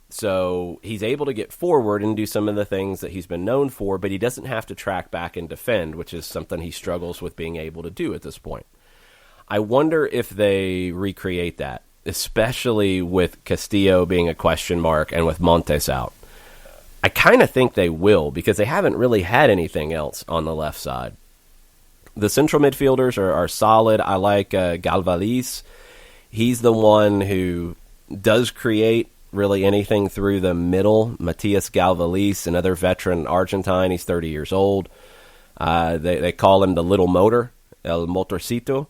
So he's able to get forward and do some of the things that he's been known for, but he doesn't have to track back and defend, which is something he struggles with being able to do at this point. I wonder if they recreate that, especially with Castillo being a question mark and with Montes out. I kind of think they will because they haven't really had anything else on the left side. The central midfielders are solid. I like Galvalis. He's the one who does create really anything through the middle. Matias Galvalis, another veteran Argentine. He's 30 years old. They call him the little motor, El Motorcito.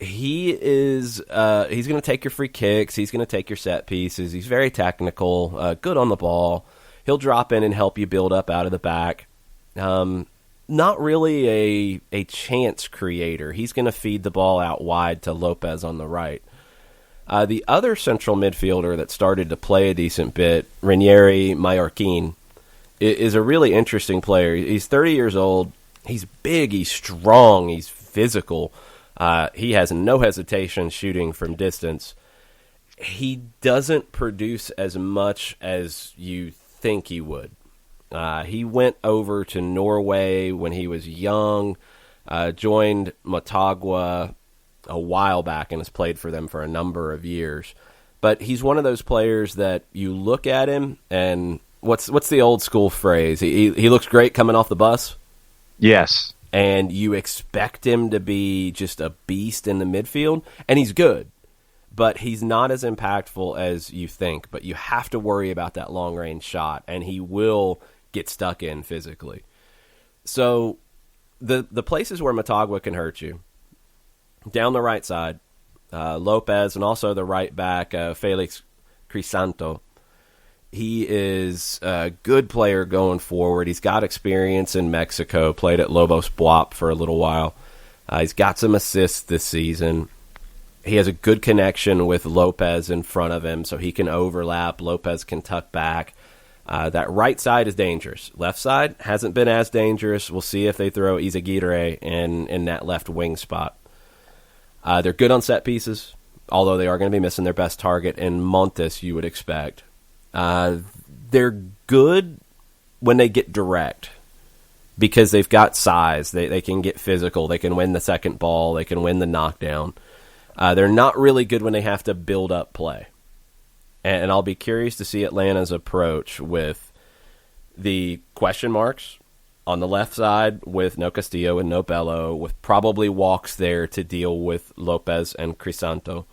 He is he's going to take your free kicks. He's going to take your set pieces. He's very technical, good on the ball. He'll drop in and help you build up out of the back. Not really a chance creator. He's going to feed the ball out wide to Lopez on the right. The other central midfielder that started to play a decent bit, Ranieri Mallorquin, is a really interesting player. He's 30 years old. He's big. He's strong. He's physical. He has no hesitation shooting from distance. He doesn't produce as much as you think he would. He went over to Norway when he was young, joined Motagua a while back and has played for them for a number of years. But he's one of those players that you look at him and what's the old school phrase? He looks great coming off the bus. Yes. And you expect him to be just a beast in the midfield, and he's good. But he's not as impactful as you think. But you have to worry about that long-range shot, and he will get stuck in physically. So the places where Motagua can hurt you, down the right side, Lopez, and also the right back, Felix Crisanto. He is a good player going forward. He's got experience in Mexico, played at Lobos Buap for a little while. He's got some assists this season. He has a good connection with Lopez in front of him, so he can overlap. Lopez can tuck back. That right side is dangerous. Left side hasn't been as dangerous. We'll see if they throw Izaguirre in that left wing spot. They're good on set pieces. although they are going to be missing their best target in Montes, you would expect. They're good when they get direct because they've got size. They can get physical. They can win the second ball. They can win the knockdown. They're not really good when they have to build up play. And I'll be curious to see Atlanta's approach with the question marks on the left side with no Castillo and no Bello, with probably walks there to deal with Lopez and Crisanto.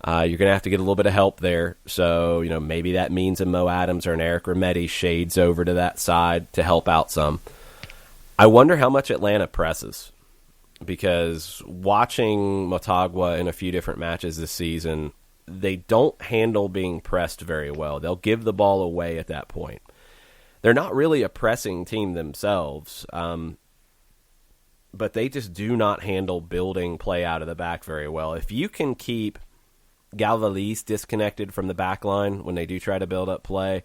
You're going to have to get a little bit of help there. So, maybe that means a Mo Adams or an Eric Remedi shades over to that side to help out some. I wonder how much Atlanta presses, because watching Motagua in a few different matches this season, they don't handle being pressed very well. They'll give the ball away at that point. They're not really a pressing team themselves, but they just do not handle building play out of the back very well. If you can keep Galvalis disconnected from the back line when they do try to build up play,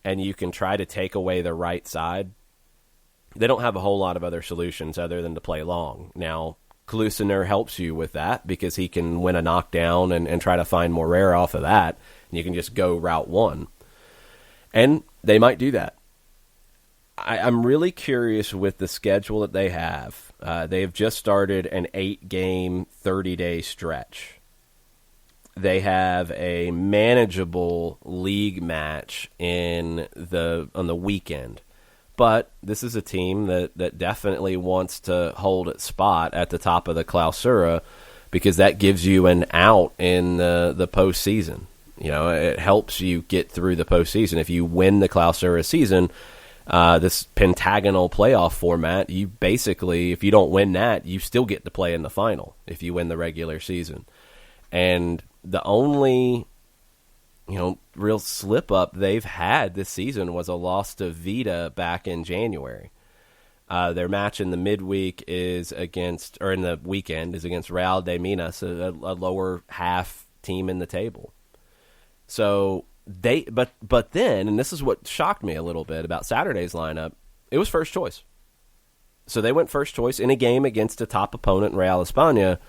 and you can try to take away the right side, they don't have a whole lot of other solutions other than to play long. Now, Klusener helps you with that because he can win a knockdown and try to find Morera off of that, and you can just go route one. And they might do that. I'm really curious with the schedule that they have. They've just started an 8-game, 30-day stretch. They have a manageable league match on the weekend. But this is a team that definitely wants to hold its spot at the top of the Clausura, because that gives you an out in the postseason. It helps you get through the postseason. If you win the Clausura season, this pentagonal playoff format, you basically, if you don't win that, you still get to play in the final if you win the regular season. And the only real slip up they've had this season was a loss to Vita back in January. Their match in the midweek in the weekend is against Real de Minas, a lower half team in the table. So but then, and this is what shocked me a little bit about Saturday's lineup, it was first choice. So they went first choice in a game against a top opponent in Real España.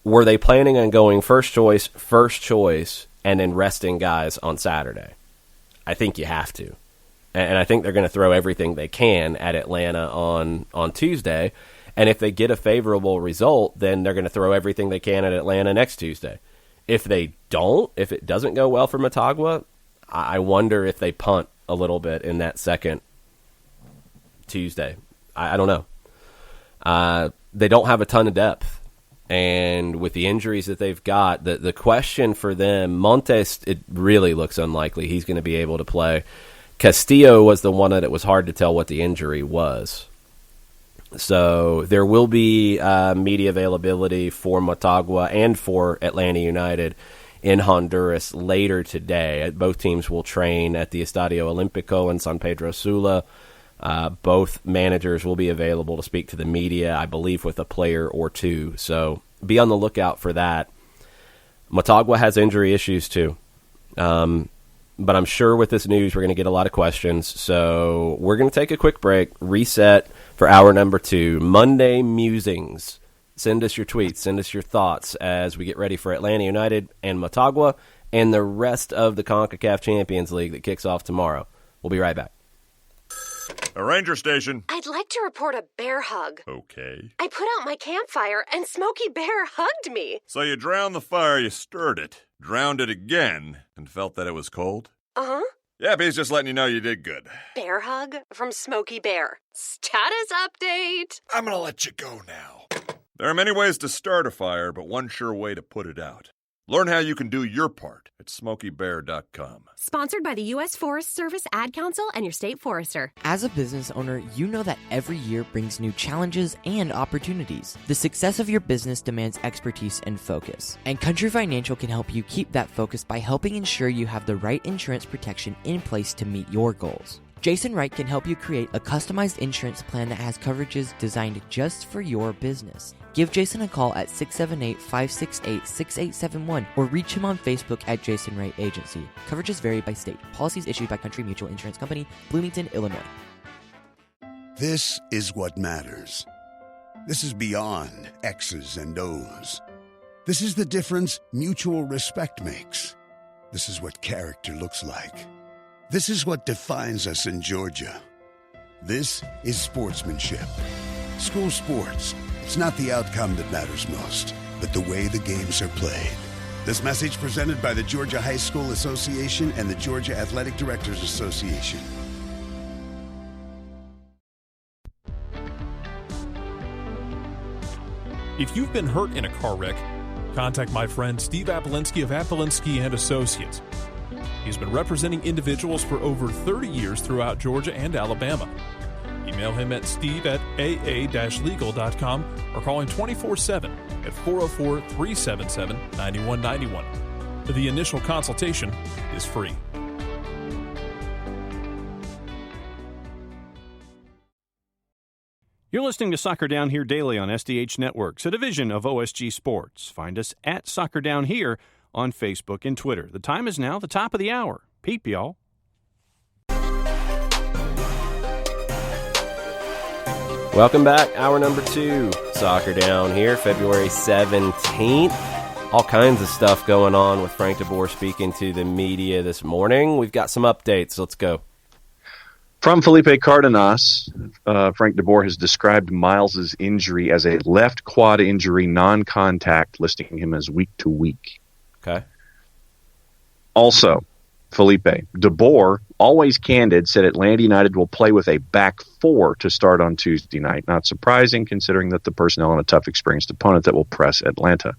Were they planning on going first choice, and then resting guys on Saturday? I think you have to. And I think they're going to throw everything they can at Atlanta on Tuesday. And if they get a favorable result, then they're going to throw everything they can at Atlanta next Tuesday. If they don't, if it doesn't go well for Motagua, I wonder if they punt a little bit in that second Tuesday. I don't know. They don't have a ton of depth. And with the injuries that they've got, the question for them, Montes, it really looks unlikely he's going to be able to play. Castillo was the one that it was hard to tell what the injury was. So there will be media availability for Motagua and for Atlanta United in Honduras later today. Both teams will train at the Estadio Olímpico in San Pedro Sula. Both managers will be available to speak to the media, I believe, with a player or two. So be on the lookout for that. Motagua has injury issues too. But I'm sure with this news, we're going to get a lot of questions. So we're going to take a quick break, reset for hour number 2. Monday Musings. Send us your tweets. Send us your thoughts as we get ready for Atlanta United and Motagua and the rest of the Concacaf Champions League that kicks off tomorrow. We'll be right back. A ranger station. I'd like to report a bear hug. Okay. I put out my campfire and Smokey Bear hugged me. So you drowned the fire, you stirred it, drowned it again, and felt that it was cold? Uh-huh. Yep, he's just letting you know you did good. Bear hug from Smokey Bear. Status update. I'm gonna let you go now. There are many ways to start a fire, but one sure way to put it out. Learn how you can do your part at SmokeyBear.com. Sponsored by the U.S. Forest Service, Ad Council, and your state forester. As a business owner, you know that every year brings new challenges and opportunities. The success of your business demands expertise and focus. And Country Financial can help you keep that focus by helping ensure you have the right insurance protection in place to meet your goals. Jason Wright can help you create a customized insurance plan that has coverages designed just for your business. Give Jason a call at 678-568-6871 or reach him on Facebook at Jason Wright Agency. Coverages vary by state. Policies issued by Country Mutual Insurance Company, Bloomington, Illinois. This is what matters. This is beyond X's and O's. This is the difference mutual respect makes. This is what character looks like. This is what defines us in Georgia. This is sportsmanship. School sports. It's not the outcome that matters most, but the way the games are played. This message presented by the Georgia High School Association and the Georgia Athletic Directors Association. If you've been hurt in a car wreck, contact my friend Steve Apolinski of Apolinski and Associates. He's been representing individuals for over 30 years throughout Georgia and Alabama. Email him at steve@aa-legal.com or call him 24/7 at 404-377-9191. The initial consultation is free. You're listening to Soccer Down Here daily on SDH Networks, a division of OSG Sports. Find us at Soccer Down Here on Facebook and Twitter. The time is now the top of the hour. Peep, y'all. Welcome back. Hour number 2. Soccer Down Here, February 17th. All kinds of stuff going on with Frank DeBoer speaking to the media this morning. We've got some updates. Let's go. From Felipe Cardenas, Frank DeBoer has described Miles' injury as a left quad injury, non-contact, listing him as week to week. Okay. Also, Felipe, DeBoer, always candid, said Atlanta United will play with a back four to start on Tuesday night. Not surprising, considering that the personnel and a tough, experienced opponent that will press Atlanta.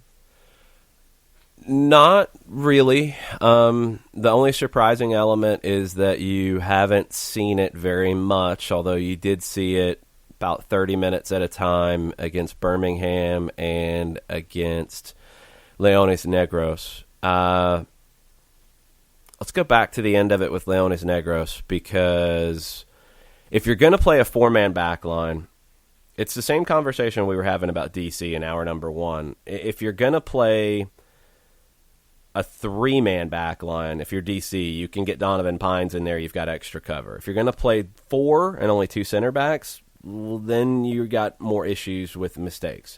Not really. The only surprising element is that you haven't seen it very much, although you did see it about 30 minutes at a time against Birmingham and against Leones Negros. Let's go back to the end of it with Leones Negros, because if you're going to play a four-man back line, it's the same conversation we were having about DC in hour number 1. If you're going to play a three-man back line, if you're DC, you can get Donovan Pines in there, you've got extra cover. If you're going to play 4 and only 2 center backs, well, then you got more issues with mistakes.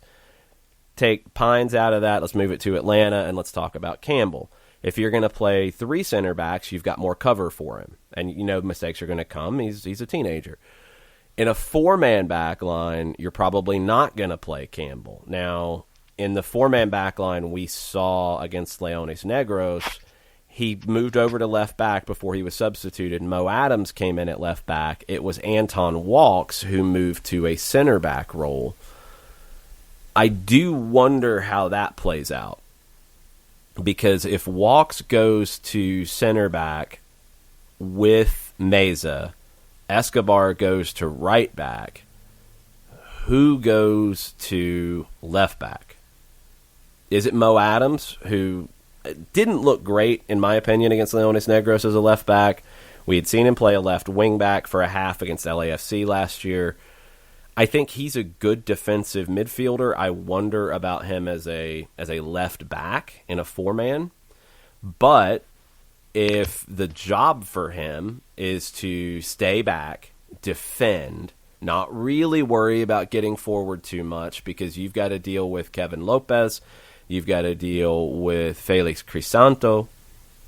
Take Pines out of that, let's move it to Atlanta, and let's talk about Campbell. If you're going to play 3 center backs, you've got more cover for him. And you know mistakes are going to come. He's a teenager. In a 4-man back line, you're probably not going to play Campbell. Now, in the 4-man back line we saw against Leones Negros, he moved over to left back before he was substituted. Mo Adams came in at left back. It was Anton Walks who moved to a center back role. I do wonder how that plays out, because if Walks goes to center back with Meza, Escobar goes to right back, who goes to left back? Is it Mo Adams, who didn't look great, in my opinion, against Leones Negros as a left back? We had seen him play a left wing back for a half against LAFC last year. I think he's a good defensive midfielder. I wonder about him as a left back in a 4-man. But if the job for him is to stay back, defend, not really worry about getting forward too much, because you've got to deal with Kevin Lopez, you've got to deal with Felix Crisanto,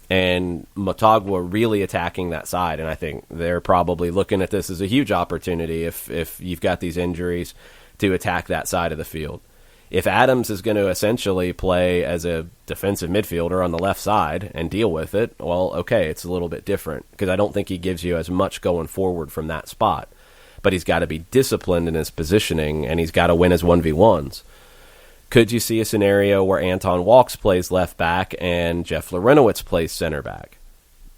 and Motagua really attacking that side. And I think they're probably looking at this as a huge opportunity if you've got these injuries to attack that side of the field. If Adams is going to essentially play as a defensive midfielder on the left side and deal with it, well, okay, it's a little bit different, because I don't think he gives you as much going forward from that spot. But he's got to be disciplined in his positioning, and he's got to win his 1v1s. Could you see a scenario where Anton Walks plays left back and Jeff Lorenowitz plays center back?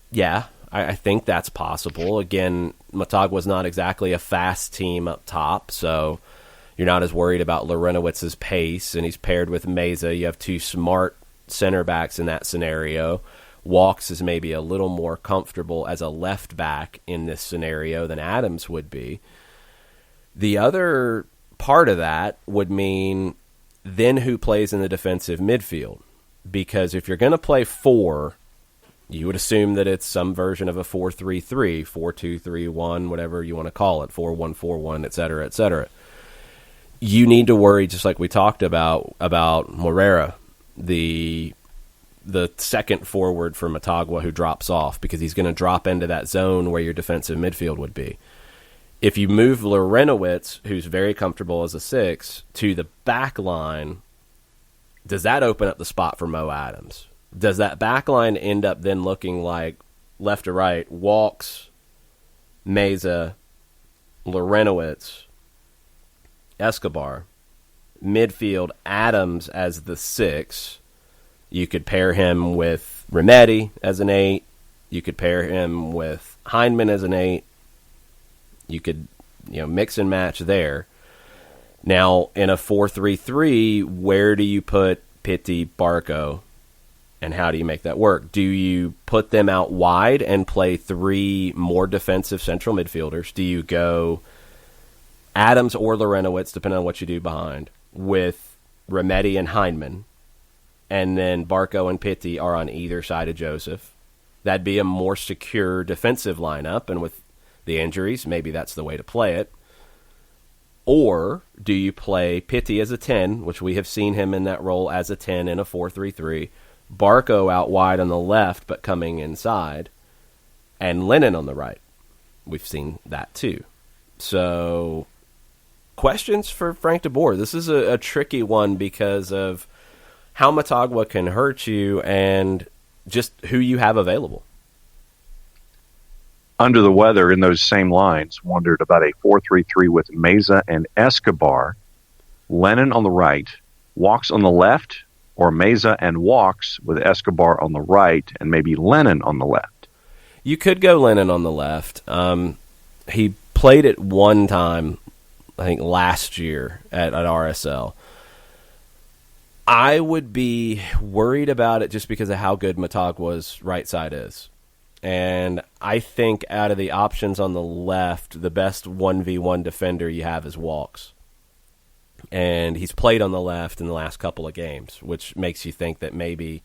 Yeah, I think that's possible. Again, Motagua's not exactly a fast team up top, so you're not as worried about Lorenowitz's pace, and he's paired with Meza. You have 2 smart center backs in that scenario. Walks is maybe a little more comfortable as a left back in this scenario than Adams would be. The other part of that would mean then who plays in the defensive midfield? Because if you're going to play 4, you would assume that it's some version of a 4-3-3, 4-2-3-1, whatever you want to call it, 4-1-4-1, et cetera, et cetera. You need to worry, just like we talked about Moreira. the second forward for Motagua who drops off, because he's going to drop into that zone where your defensive midfield would be. If you move Lorenowitz, who's very comfortable as a 6, to the back line, does that open up the spot for Mo Adams? Does that back line end up then looking like left to right, Walks, Meza, Lorenowitz, Escobar, midfield, Adams as the 6? You could pair him with Remedi as an 8. You could pair him with Hindman as an 8. You could, mix and match there. Now, in a 4-3-3, where do you put Pitti, Barco, and how do you make that work? Do you put them out wide and play 3 more defensive central midfielders? Do you go Adams or Lorenowitz, depending on what you do behind, with Remedi and Hindman, and then Barco and Pitti are on either side of Joseph? That'd be a more secure defensive lineup, and with the injuries, maybe that's the way to play it. Or do you play Pitti as a 10, which we have seen him in that role as a 10 in a 4-3-3, Barco out wide on the left but coming inside, and Lennon on the right? We've seen that too. So, questions for Frank de Boer. This is a tricky one because of how Motagua can hurt you and just who you have available. Under the weather in those same lines, wondered about a 4-3-3 with Meza and Escobar, Lennon on the right, Walks on the left, or Meza and Walks with Escobar on the right, and maybe Lennon on the left. You could go Lennon on the left. He played it one time, I think last year at RSL. I would be worried about it just because of how good Motagua's right side is. And I think out of the options on the left, the best 1v1 defender you have is Walks. And he's played on the left in the last couple of games, which makes you think that maybe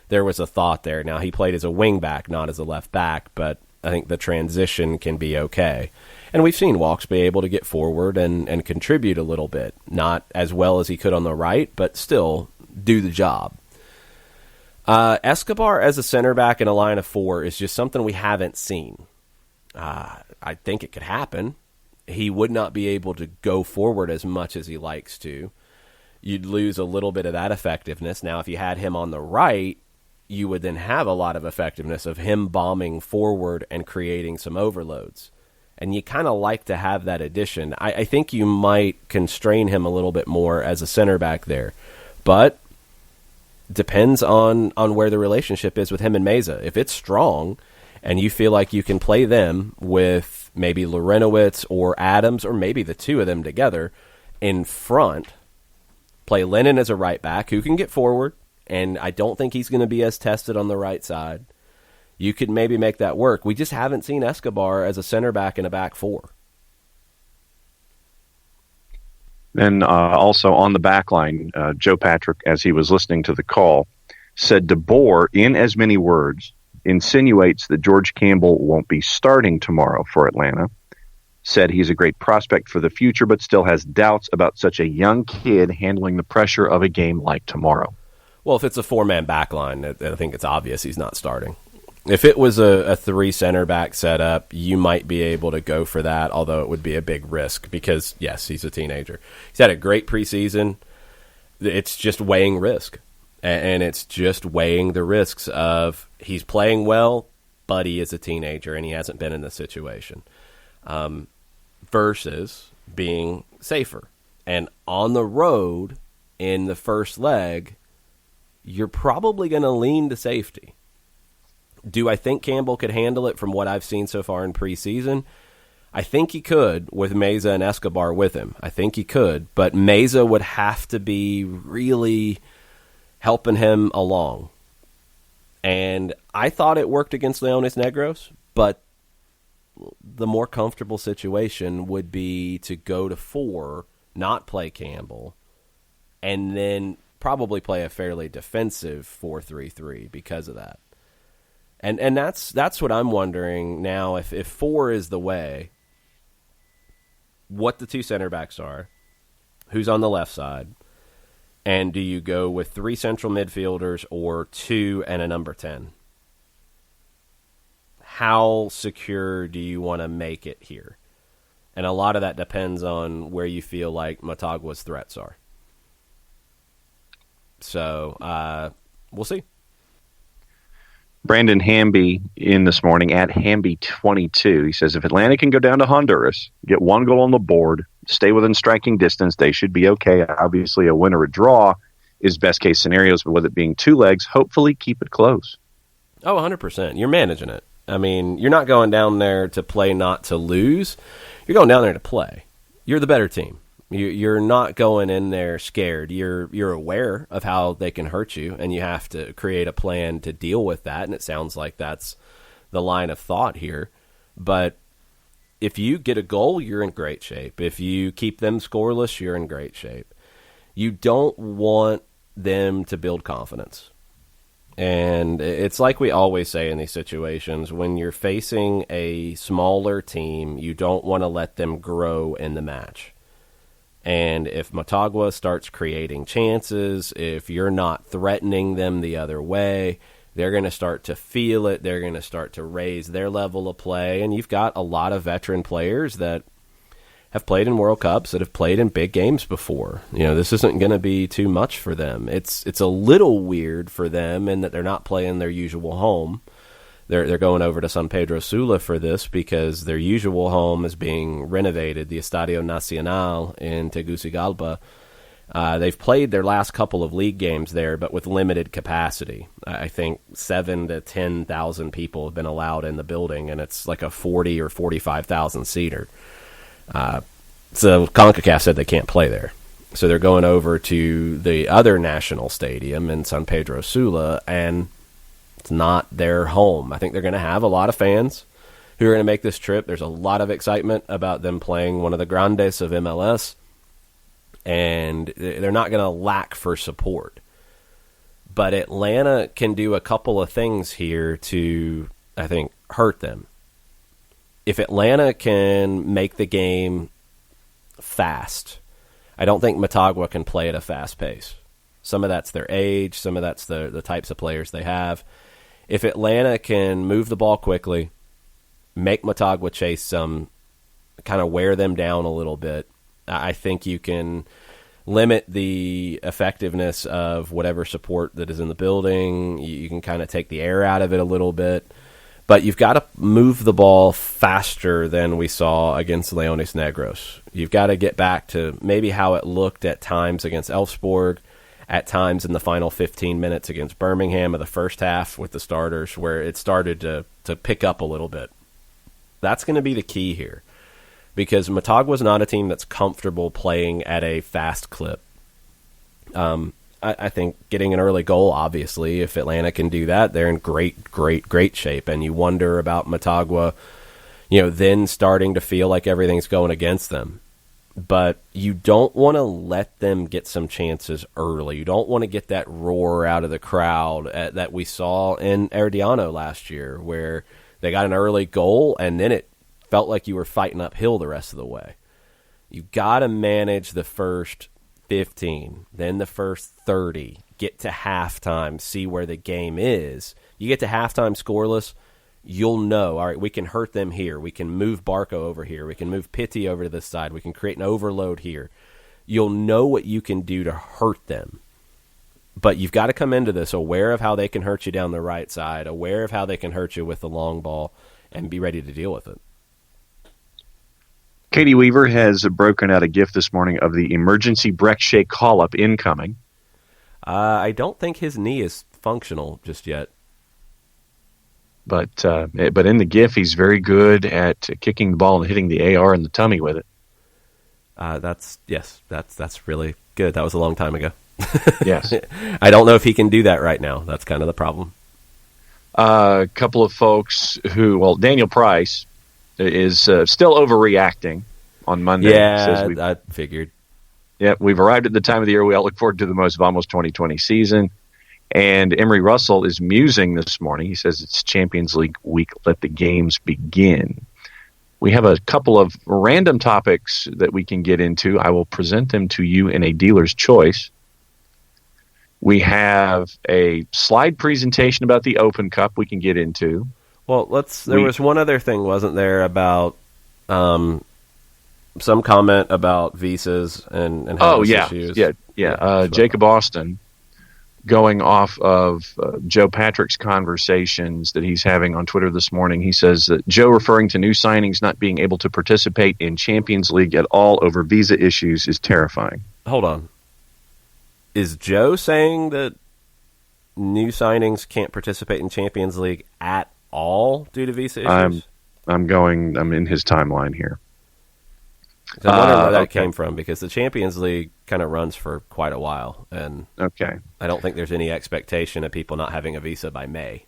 there was a thought there. Now, he played as a wing back, not as a left back, but I think the transition can be okay. And we've seen Walks be able to get forward and contribute a little bit. Not as well as he could on the right, but still do the job. Escobar as a center back in a line of 4 is just something we haven't seen. I think it could happen. He would not be able to go forward as much as he likes to. You'd lose a little bit of that effectiveness. Now, if you had him on the right, you would then have a lot of effectiveness of him bombing forward and creating some overloads. And you kind of like to have that addition. I think you might constrain him a little bit more as a center back there. But depends on where the relationship is with him and Meza. If it's strong and you feel like you can play them with maybe Lorenowitz or Adams, or maybe the two of them together in front, play Lennon as a right back who can get forward, and I don't think he's going to be as tested on the right side. You could maybe make that work. We just haven't seen Escobar as a center back in a back 4. Then also on the back line, Joe Patrick, as he was listening to the call, said De Boer, in as many words, insinuates that George Campbell won't be starting tomorrow for Atlanta. Said he's a great prospect for the future, but still has doubts about such a young kid handling the pressure of a game like tomorrow. Well, if it's a 4-man back line, I think it's obvious he's not starting. If it was a 3 center back setup, you might be able to go for that, although it would be a big risk because, yes, he's a teenager. He's had a great preseason. It's just weighing risk. And it's just weighing the risks of he's playing well, but he is a teenager and he hasn't been in this situation, versus being safer. And on the road in the first leg, you're probably going to lean to safety. Do I think Campbell could handle it from what I've seen so far in preseason? I think he could with Meza and Escobar with him. I think he could, but Meza would have to be really helping him along. And I thought it worked against Leones Negros, but the more comfortable situation would be to go to 4, not play Campbell, and then probably play a fairly defensive 4-3-3 because of that. And that's what I'm wondering now, if 4 is the way, what the 2 center backs are, who's on the left side, And do you go with 3 central midfielders or 2 and a number 10? How secure do you want to make it here? And a lot of that depends on where you feel like Motagua's threats are. So we'll see. Brandon Hamby in this morning at Hamby22. He says, if Atlanta can go down to Honduras, get 1 goal on the board, stay within striking distance, they should be okay. Obviously, a win or a draw is best case scenarios, but with it being 2 legs, hopefully keep it close. Oh, 100%. You're managing it. I mean, you're not going down there to play not to lose. You're going down there to play. You're the better team. You're not going in there scared. You're aware of how they can hurt you, and you have to create a plan to deal with that, and it sounds like that's the line of thought here. But if you get a goal, you're in great shape. If you keep them scoreless, you're in great shape. You don't want them to build confidence. And it's like we always say in these situations, when you're facing a smaller team, you don't want to let them grow in the match. And if Motagua starts creating chances, if you're not threatening them the other way, they're going to start to feel it. They're going to start to raise their level of play. And you've got a lot of veteran players that have played in World Cups, that have played in big games before. You know, this isn't going to be too much for them. It's a little weird for them in that they're not playing their usual home. They're going over to San Pedro Sula for this because their usual home is being renovated, the Estadio Nacional in Tegucigalpa. They've played their last couple of league games there, but with limited capacity. I think 7,000 to 10,000 people have been allowed in the building, and it's like a 40 or 45,000 seater. So Concacaf said they can't play there. So they're going over to the other national stadium in San Pedro Sula, and it's not their home. I think they're going to have a lot of fans who are going to make this trip. There's a lot of excitement about them playing one of the grandes of MLS, and they're not going to lack for support. But Atlanta can do a couple of things here to, I think, hurt them. If Atlanta can make the game fast, I don't think Motagua can play at a fast pace. Some of that's their age, some of that's the types of players they have. If Atlanta can move the ball quickly, make Motagua chase some, kind of wear them down a little bit, I think you can limit the effectiveness of whatever support that is in the building. You can kind of take the air out of it a little bit. But you've got to move the ball faster than we saw against Leones Negros. You've got to get back to maybe how it looked at times against Elfsborg, at times in the final 15 minutes against Birmingham of the first half with the starters, where it started to pick up a little bit. That's going to be the key here, because Motagua's not a team that's comfortable playing at a fast clip. I think getting an early goal, obviously, if Atlanta can do that, they're in great shape. And you wonder about Motagua, then starting to feel like everything's going against them. But you don't want to let them get some chances early. You don't want to get that roar out of the crowd that we saw in Herediano last year, where they got an early goal and then it felt like you were fighting uphill the rest of the way. You got to manage the first 15, then the first 30, get to halftime, see where the game is. You get to halftime scoreless, you'll know, all right, we can hurt them here. We can move Barco over here. We can move Pitti over to this side. We can create an overload here. You'll know what you can do to hurt them. But you've got to come into this aware of how they can hurt you down the right side, aware of how they can hurt you with the long ball, and be ready to deal with it. Katie Weaver has broken out a gift this morning of the emergency Breck Shea call-up incoming. I don't think his knee is functional just yet. But in the GIF, he's very good at kicking the ball and hitting the AR in the tummy with it. That's really good. That was a long time ago. Yes. I don't know if he can do that right now. That's kind of the problem. A couple of folks Daniel Price is still overreacting on Monday. Yeah, I figured. Yeah, we've arrived at the time of the year we all look forward to the most of almost 2020 season. And Emery Russell is musing this morning. He says it's Champions League week. Let the games begin. We have a couple of random topics that we can get into. I will present them to you in a dealer's choice. We have a slide presentation about the Open Cup we can get into. Well, there was one other thing, wasn't there, about some comment about visas and how issues. Jacob Austin, going off of Joe Patrick's conversations that he's having on Twitter this morning, he says that Joe referring to new signings not being able to participate in Champions League at all over visa issues is terrifying. Hold on. Is Joe saying that new signings can't participate in Champions League at all due to visa issues? I'm in his timeline here. I'm wondering where that came from, because the Champions League kind of runs for quite a while, and I don't think there's any expectation of people not having a visa by May.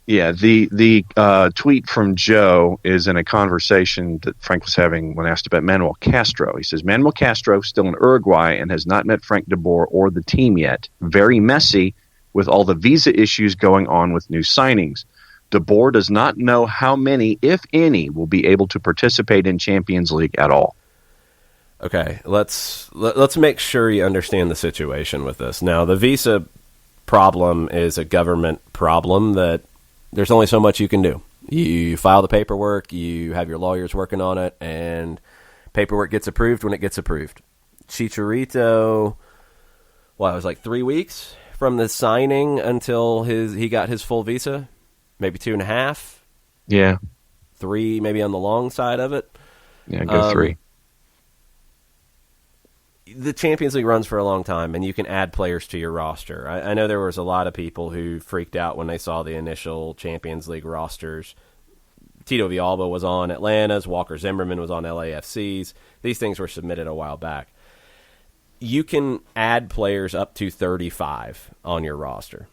Yeah, the tweet from Joe is in a conversation that Frank was having when asked about Manuel Castro. He says, Manuel Castro still in Uruguay and has not met Frank de Boer or the team yet. Very messy with all the visa issues going on with new signings. De Boer does not know how many, if any, will be able to participate in Champions League at all. Okay, let's make sure you understand the situation with this. Now, the visa problem is a government problem that there's only so much you can do. You file the paperwork, you have your lawyers working on it, and paperwork gets approved when it gets approved. Chicharito, it was like 3 weeks from the signing until he got his full visa? Maybe 2.5? Yeah. 3, maybe on the long side of it? Yeah, go 3. The Champions League runs for a long time, and you can add players to your roster. I know there was a lot of people who freaked out when they saw the initial Champions League rosters. Tito Villalba was on Atlanta's. Walker Zimmerman was on LAFC's. These things were submitted a while back. You can add players up to 35 on your roster.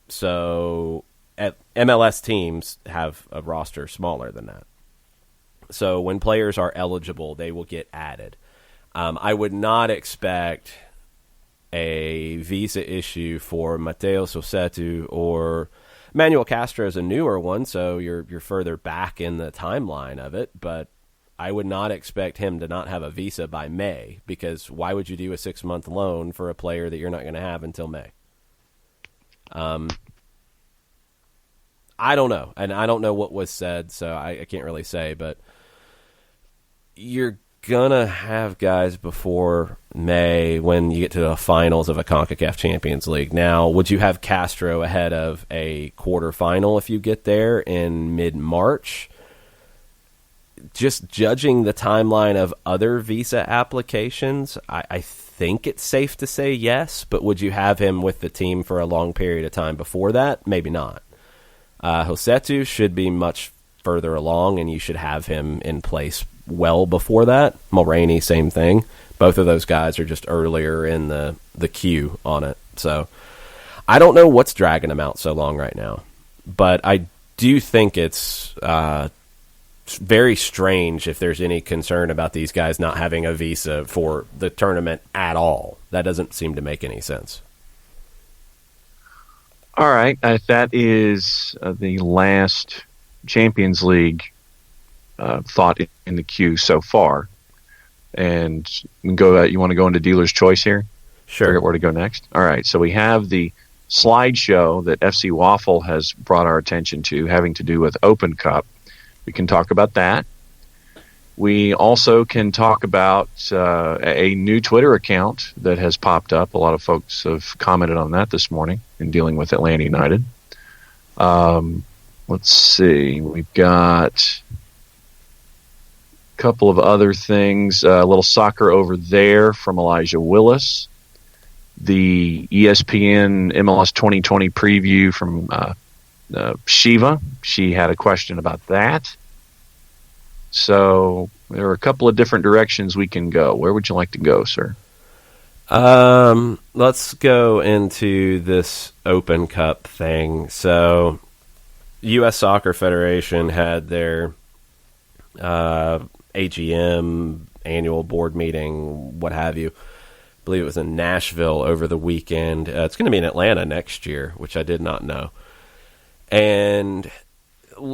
So MLS teams have a roster smaller than that. So when players are eligible, they will get added. I would not expect a visa issue for Mateo Sosetu or Manuel Castro is a newer one, so you're further back in the timeline of it. But I would not expect him to not have a visa by May, because why would you do a 6-month loan for a player that you're not going to have until May? I don't know, and I don't know what was said, so I can't really say. But you're gonna have guys before May when you get to the finals of a Concacaf Champions League. Now, would you have Castro ahead of a quarterfinal if you get there in mid-March? Just judging the timeline of other visa applications, I think it's safe to say yes, but would you have him with the team for a long period of time before that? Maybe not. Josetu should be much further along, and you should have him in place well before that. Mulroney, same thing. Both of those guys are just earlier in the queue on it. So I don't know what's dragging them out so long right now, but I do think it's very strange if there's any concern about these guys not having a visa for the tournament at all. That doesn't seem to make any sense. All right, that is the last Champions League thought in the queue so far. And we can go. You want to go into dealer's choice here? Sure. Figure out where to go next. All right. So we have the slideshow that FC Waffle has brought our attention to, having to do with Open Cup. We can talk about that. We also can talk about a new Twitter account that has popped up. A lot of folks have commented on that this morning in dealing with Atlanta United. Let's see. We've got a couple of other things. A little soccer over there from Elijah Willis. The ESPN MLS 2020 preview from Shiva. She had a question about that. So there are a couple of different directions we can go. Where would you like to go, sir? Let's go into this Open Cup thing. So U.S. Soccer Federation had their AGM, annual board meeting, what have you. I believe it was in Nashville over the weekend. It's going to be in Atlanta next year, which I did not know. And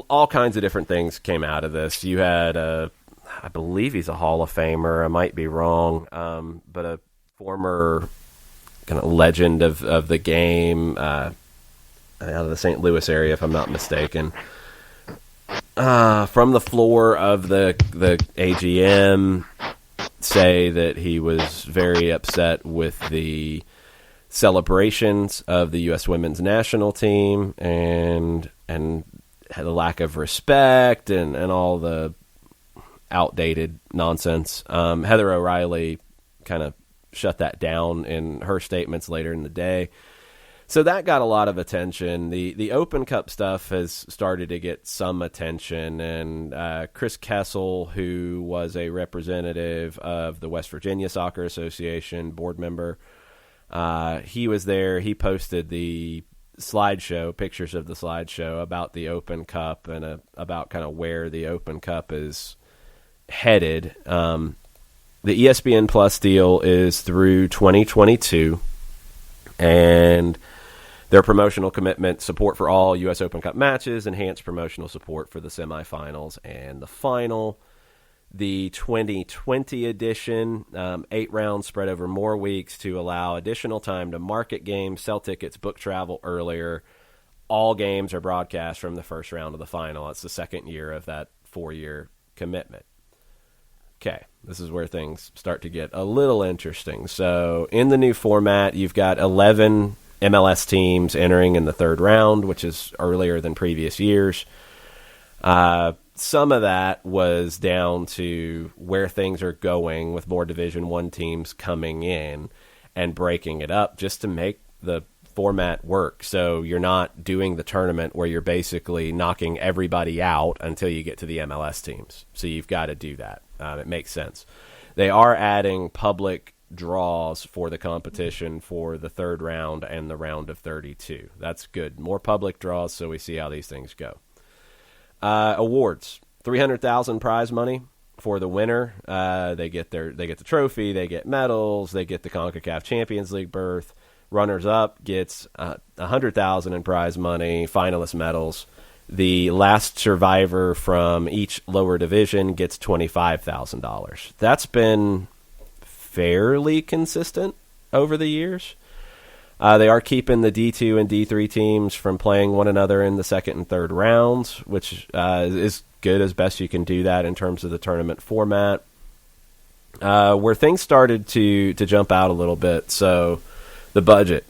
all kinds of different things came out of this. You had, I believe he's a Hall of Famer. I might be wrong, but a former kind of legend of the game, out of the St. Louis area, if I'm not mistaken. From the floor of the AGM, say that he was very upset with the celebrations of the U.S. women's national team and had a lack of respect and all the outdated nonsense. Heather O'Reilly kind of shut that down in her statements later in the day. So that got a lot of attention. The Open Cup stuff has started to get some attention, and Chris Kessel, who was a representative of the West Virginia Soccer Association board member, he was there. He posted the slideshow, pictures of the slideshow about the Open Cup and about kind of where the Open Cup is headed. The ESPN Plus deal is through 2022, and their promotional commitment, support for all U.S. Open Cup matches, enhanced promotional support for the semifinals and the final. The 2020 edition, 8 rounds spread over more weeks to allow additional time to market games, sell tickets, book travel earlier. All games are broadcast from the first round to the final. It's the second year of that 4-year commitment. Okay, this is where things start to get a little interesting. So in the new format, you've got 11 MLS teams entering in the third round, which is earlier than previous years. Some of that was down to where things are going with more Division I teams coming in and breaking it up just to make the format work. So you're not doing the tournament where you're basically knocking everybody out until you get to the MLS teams. So you've got to do that. It makes sense. They are adding public draws for the competition for the third round and the round of 32. That's good. More public draws, so we see how these things go. Awards: $300,000 prize money for the winner. They get the trophy, they get medals, they get the Concacaf Champions League berth. Runners up gets $100,000 in prize money, finalist medals. The last survivor from each lower division gets $25,000. That's been fairly consistent over the years. They are keeping the D2 and D3 teams from playing one another in the second and third rounds, which is good as best you can do that in terms of the tournament format. Where things started to jump out a little bit, so the budget.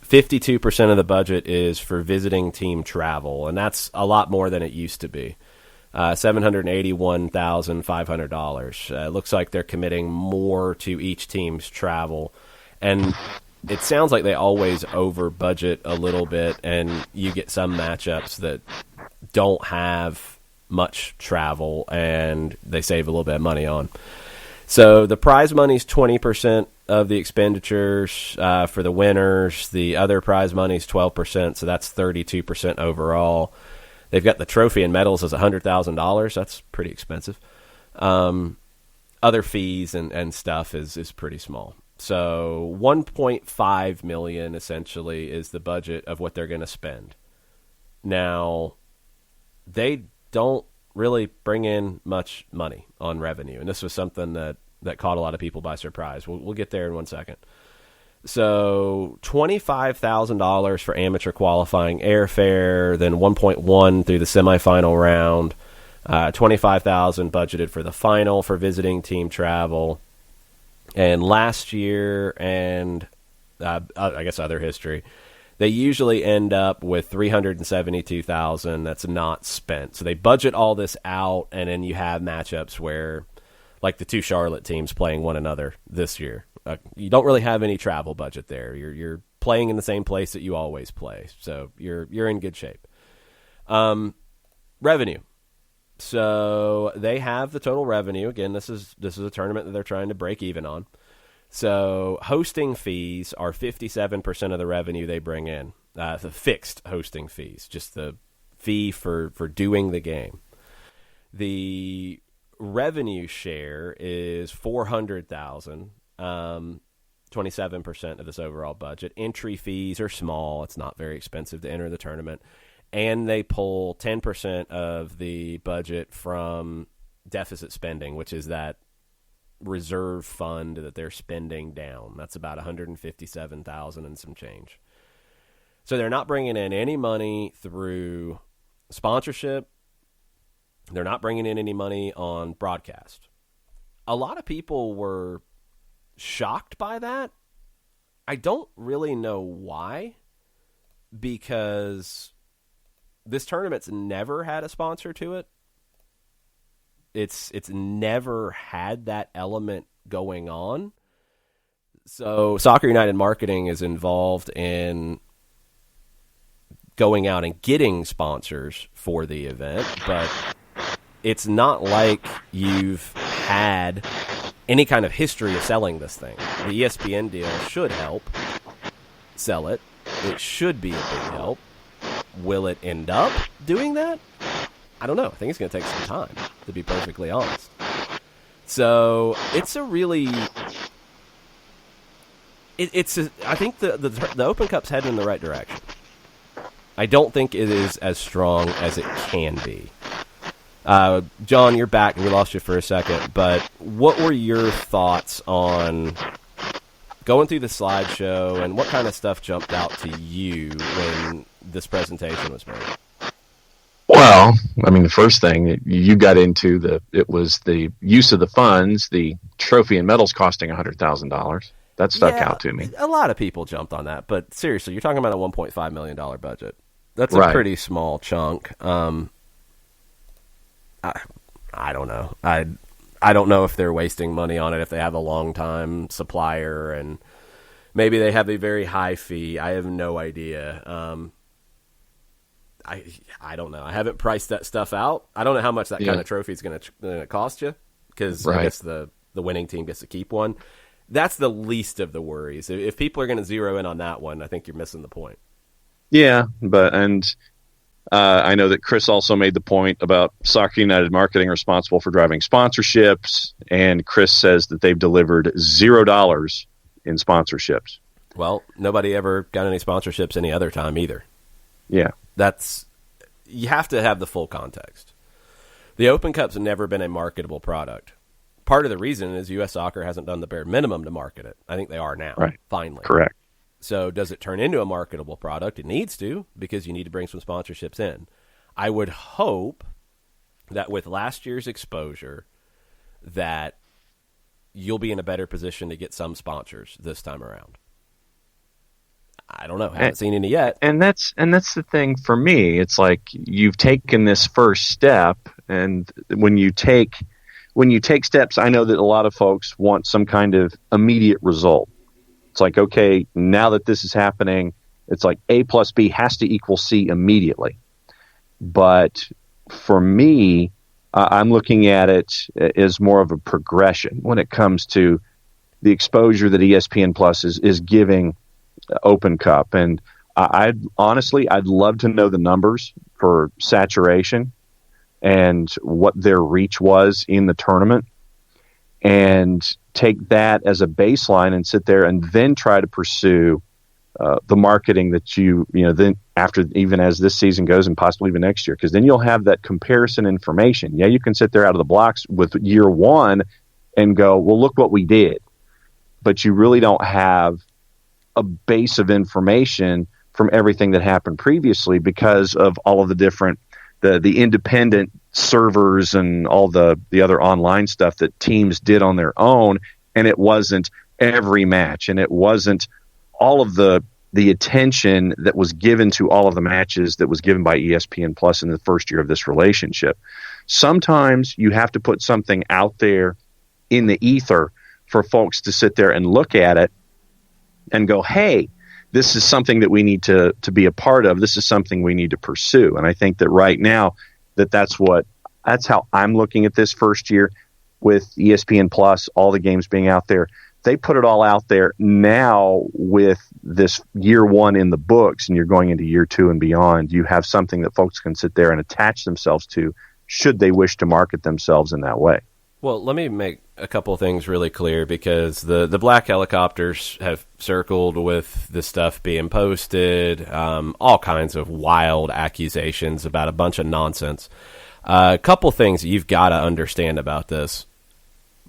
52% of the budget is for visiting team travel, and that's a lot more than it used to be. $781,500. It looks like they're committing more to each team's travel, and it sounds like they always over budget a little bit, and you get some matchups that don't have much travel and they save a little bit of money on. So the prize money is 20% of the expenditures for the winners. The other prize money is 12%, so that's 32% overall. They've got the trophy and medals as $100,000. That's pretty expensive. Other fees and stuff is pretty small. So $1.5 million essentially is the budget of what they're going to spend. Now, they don't really bring in much money on revenue, and this was something that caught a lot of people by surprise. We'll get there in 1 second. So $25,000 for amateur qualifying airfare, then $1.1 through the semifinal round, $25,000 budgeted for the final for visiting team travel. And last year, and I guess other history, they usually end up with $372,000 that's not spent. So they budget all this out, and then you have matchups where, like the two Charlotte teams playing one another this year, you don't really have any travel budget there. You're playing in the same place that you always play, so you're in good shape. Revenue. So they have the total revenue. Again, this is a tournament that they're trying to break even on. So hosting fees are 57% of the revenue they bring in. The fixed hosting fees, just the fee for doing the game. The revenue share is $400,000, 27% of this overall budget. Entry fees are small. It's not very expensive to enter the tournament. And they pull 10% of the budget from deficit spending, which is that reserve fund that they're spending down. That's about $157,000 and some change. So they're not bringing in any money through sponsorship. They're not bringing in any money on broadcast. A lot of people were shocked by that. I don't really know why, because this tournament's never had a sponsor to it. It's never had that element going on. So Soccer United Marketing is involved in going out and getting sponsors for the event, but it's not like you've had any kind of history of selling this thing. The ESPN deal should help sell it. It should be a big help. Will it end up doing that? I don't know. I think it's going to take some time, to be perfectly honest. So it's a really... I think the Open Cup's heading in the right direction. I don't think it is as strong as it can be. John, you're back, and we lost you for a second, but what were your thoughts on going through the slideshow, and what kind of stuff jumped out to you when this presentation was made? Well, I mean, the first thing you got into, it was the use of the funds, the trophy and medals costing $100,000. That stuck out to me. A lot of people jumped on that, but seriously, you're talking about a $1.5 million budget. That's a pretty small chunk. I don't know. I don't know if they're wasting money on it, if they have a long-time supplier, and maybe they have a very high fee. I have no idea. I don't know. I haven't priced that stuff out. I don't know how much that kind of trophy is going to cost you, because I guess the winning team gets to keep one. That's the least of the worries. If people are going to zero in on that one, I think you're missing the point. Yeah, I know that Chris also made the point about Soccer United Marketing responsible for driving sponsorships, and Chris says that they've delivered $0 in sponsorships. Well, nobody ever got any sponsorships any other time either. Yeah. You have to have the full context. The Open Cup's never been a marketable product. Part of the reason is U.S. Soccer hasn't done the bare minimum to market it. I think they are now, finally. Correct. So does it turn into a marketable product? It needs to, because you need to bring some sponsorships in. I would hope that with last year's exposure that you'll be in a better position to get some sponsors this time around. I don't know. I haven't seen any yet. And that's the thing for me. It's like you've taken this first step, and when you take steps, I know that a lot of folks want some kind of immediate result. It's like, okay, now that this is happening, it's like A plus B has to equal C immediately. But for me, I'm looking at it as more of a progression when it comes to the exposure that ESPN Plus is giving Open Cup. And I'd love to know the numbers for saturation and what their reach was in the tournament, and take that as a baseline and sit there and then try to pursue the marketing that then after, even as this season goes and possibly even next year, because then you'll have that comparison information. Yeah, you can sit there out of the blocks with year one and go, well, look what we did. But you really don't have a base of information from everything that happened previously because of all of the different, the independent servers and all the other online stuff that teams did on their own. And it wasn't every match, and it wasn't all of the attention that was given to all of the matches that was given by ESPN Plus in the first year of this relationship. Sometimes you have to put something out there in the ether for folks to sit there and look at it and go, hey, this is something that we need to be a part of. This is something we need to pursue. And I think that right now that's how I'm looking at this first year with ESPN Plus, all the games being out there. They put it all out there. Now with this year one in the books and you're going into year two and beyond, you have something that folks can sit there and attach themselves to should they wish to market themselves in that way. Well, let me make a couple of things really clear, because the black helicopters have circled with this stuff being posted, all kinds of wild accusations about a bunch of nonsense. A couple things you've got to understand about this.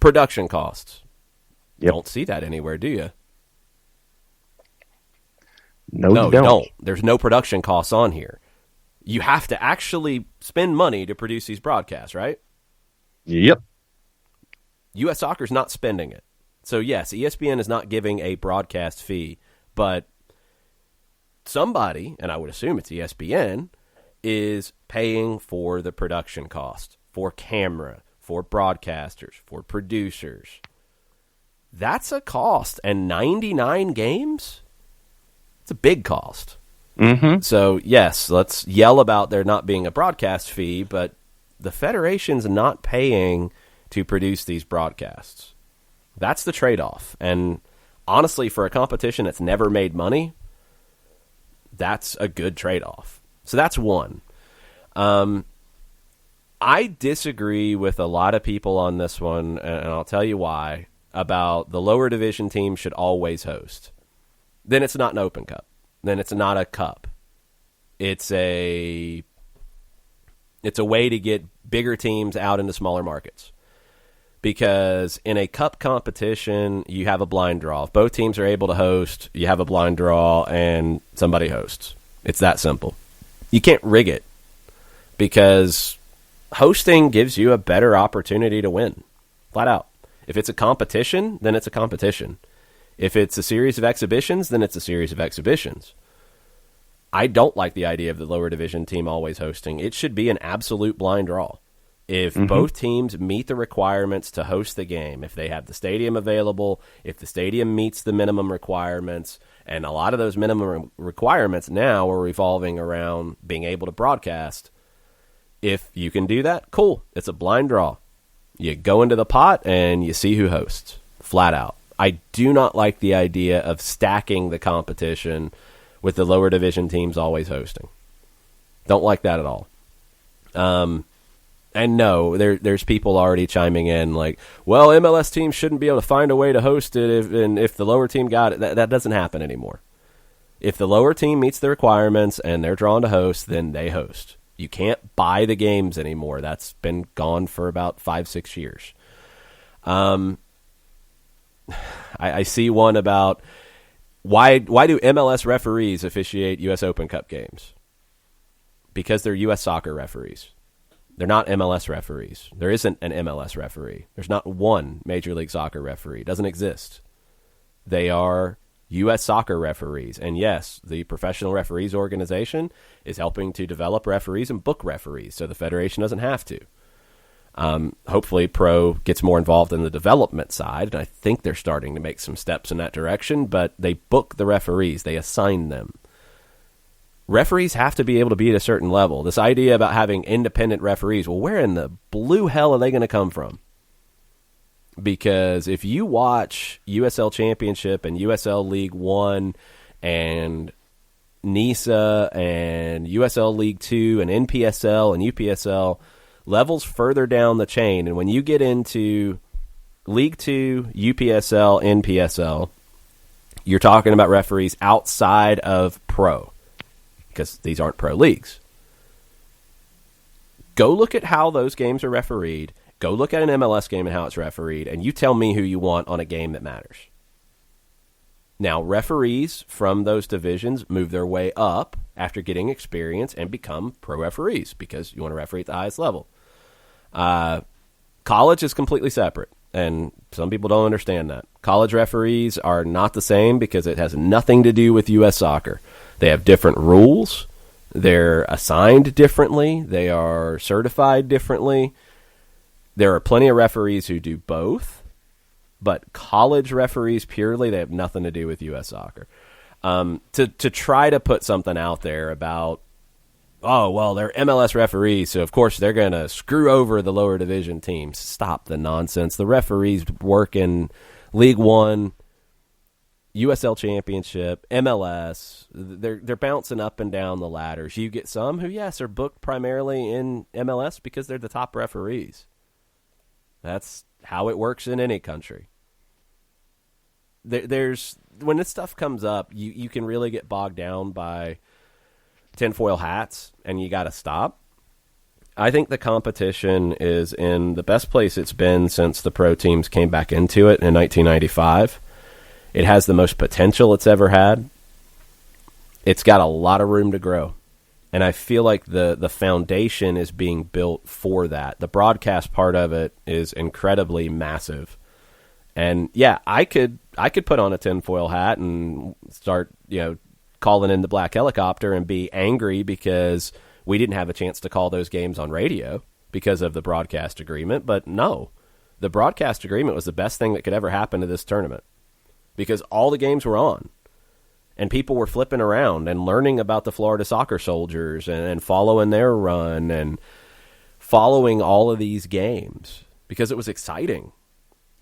Production costs. Yep. Don't see that anywhere, do you? No, you don't. There's no production costs on here. You have to actually spend money to produce these broadcasts, right? Yep. U.S. Soccer's not spending it. So, yes, ESPN is not giving a broadcast fee, but somebody, and I would assume it's ESPN, is paying for the production cost, for camera, for broadcasters, for producers. That's a cost. And 99 games? It's a big cost. Mm-hmm. So, yes, let's yell about there not being a broadcast fee, but the Federation's not paying to produce these broadcasts. That's the trade-off. And honestly, for a competition that's never made money, that's a good trade-off. So that's one. I disagree with a lot of people on this one, and I'll tell you why, about the lower division team should always host. Then it's not an Open Cup. Then it's not a cup. It's a way to get bigger teams out into smaller markets. Because in a cup competition, you have a blind draw. If both teams are able to host, you have a blind draw and somebody hosts. It's that simple. You can't rig it because hosting gives you a better opportunity to win. Flat out. If it's a competition, then it's a competition. If it's a series of exhibitions, then it's a series of exhibitions. I don't like the idea of the lower division team always hosting. It should be an absolute blind draw. If both teams meet the requirements to host the game, if they have the stadium available, if the stadium meets the minimum requirements, and a lot of those minimum requirements now are revolving around being able to broadcast, if you can do that, cool. It's a blind draw. You go into the pot and you see who hosts, flat out. I do not like the idea of stacking the competition with the lower division teams always hosting. Don't like that at all. And no, there's people already chiming in like, well, MLS teams shouldn't be able to find a way to host it if the lower team got it. That doesn't happen anymore. If the lower team meets the requirements and they're drawn to host, then they host. You can't buy the games anymore. That's been gone for about 5-6 years. I see one about why do MLS referees officiate U.S. Open Cup games? Because they're U.S. soccer referees. They're not MLS referees. There isn't an MLS referee. There's not one Major League Soccer referee. It doesn't exist. They are U.S. soccer referees. And yes, the Professional Referees Organization is helping to develop referees and book referees, so the Federation doesn't have to. Hopefully Pro gets more involved in the development side, and I think they're starting to make some steps in that direction, but they book the referees. They assign them. Referees have to be able to be at a certain level. This idea about having independent referees, well, where in the blue hell are they going to come from? Because if you watch USL Championship and USL League One and NISA and USL League Two and NPSL and UPSL, levels further down the chain, and when you get into League Two, UPSL, NPSL, you're talking about referees outside of Pro, because these aren't pro leagues. Go look at how those games are refereed. Go look at an MLS game and how it's refereed, and you tell me who you want on a game that matters. Now, referees from those divisions move their way up after getting experience and become pro referees because you want to referee at the highest level. College is completely separate, and some people don't understand that. College referees are not the same because it has nothing to do with U.S. soccer. They have different rules. They're assigned differently. They are certified differently. There are plenty of referees who do both, but college referees purely, they have nothing to do with U.S. soccer. To try to put something out there about, oh, well, they're MLS referees, so of course they're going to screw over the lower division teams. Stop the nonsense. The referees work in League One, USL Championship, MLS. They're bouncing up and down the ladders. You get some who, yes, are booked primarily in MLS because they're the top referees. That's how it works in any country. There's when this stuff comes up, you can really get bogged down by tinfoil hats, and you got to stop. I think the competition is in the best place it's been since the pro teams came back into it in 1995. It has the most potential it's ever had. It's got a lot of room to grow. And I feel like the foundation is being built for that. The broadcast part of it is incredibly massive. And yeah, I could put on a tinfoil hat and start, calling in the black helicopter and be angry because we didn't have a chance to call those games on radio because of the broadcast agreement. But no, the broadcast agreement was the best thing that could ever happen to this tournament because all the games were on. And people were flipping around and learning about the Florida Soccer Soldiers and following their run and following all of these games because it was exciting.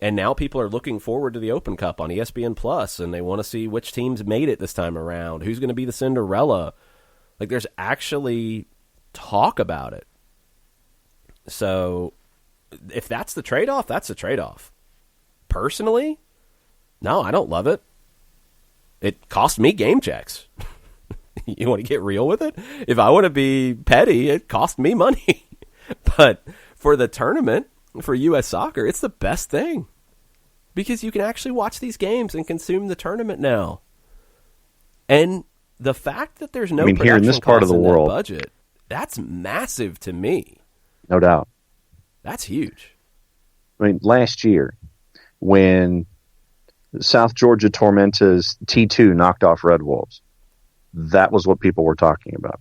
And now people are looking forward to the Open Cup on ESPN Plus, and they want to see which teams made it this time around. Who's going to be the Cinderella? Like, there's actually talk about it. So if that's the trade-off, that's the trade-off. Personally, no, I don't love it. It cost me game checks. You want to get real with it? If I want to be petty, it cost me money. But for the tournament, for U.S. soccer, it's the best thing. Because you can actually watch these games and consume the tournament now. And the fact that there's no production here in this part of the world, budget, that's massive to me. No doubt. That's huge. I mean, last year, when South Georgia Tormentas T2 knocked off Red Wolves, that was what people were talking about.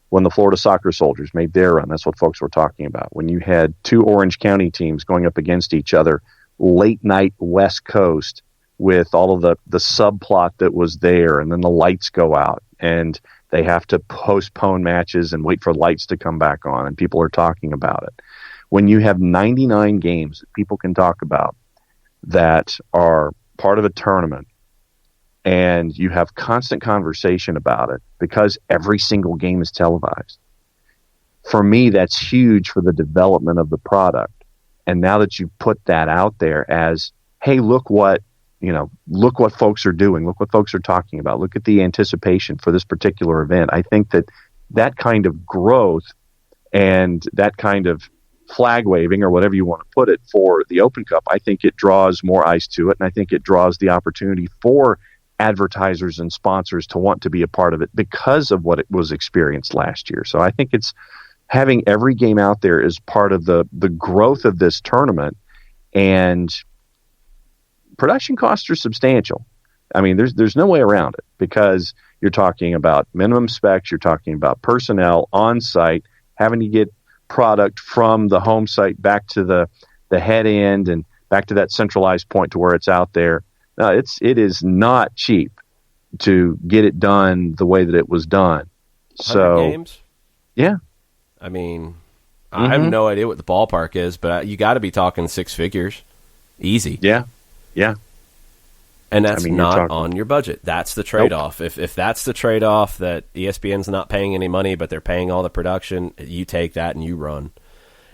When the Florida Soccer Soldiers made their run, that's what folks were talking about. When you had two Orange County teams going up against each other, late night West Coast, with all of the subplot that was there, and then the lights go out, and they have to postpone matches and wait for lights to come back on, and people are talking about it. When you have 99 games that people can talk about that are part of a tournament, and you have constant conversation about it because every single game is televised. For me, that's huge for the development of the product. And now that you put that out there as, hey, look what folks are doing, look what folks are talking about, look at the anticipation for this particular event. I think that kind of growth and that kind of flag waving, or whatever you want to put it, for the Open Cup, I think it draws more eyes to it, and I think it draws the opportunity for advertisers and sponsors to want to be a part of it because of what it was experienced last year. So I think it's having every game out there is part of the growth of this tournament, and production costs are substantial. I mean, there's no way around it because you're talking about minimum specs, you're talking about personnel on site, having to get product from the home site back to the head end and back to that centralized point to where it's out there. No, it is not cheap to get it done the way that it was done. So games? Yeah. I mean, I have no idea what the ballpark is, but you got to be talking six figures. Easy. Yeah. And that's not on your budget. That's the trade-off. Nope. If that's the trade-off, that ESPN's not paying any money, but they're paying all the production, you take that and you run.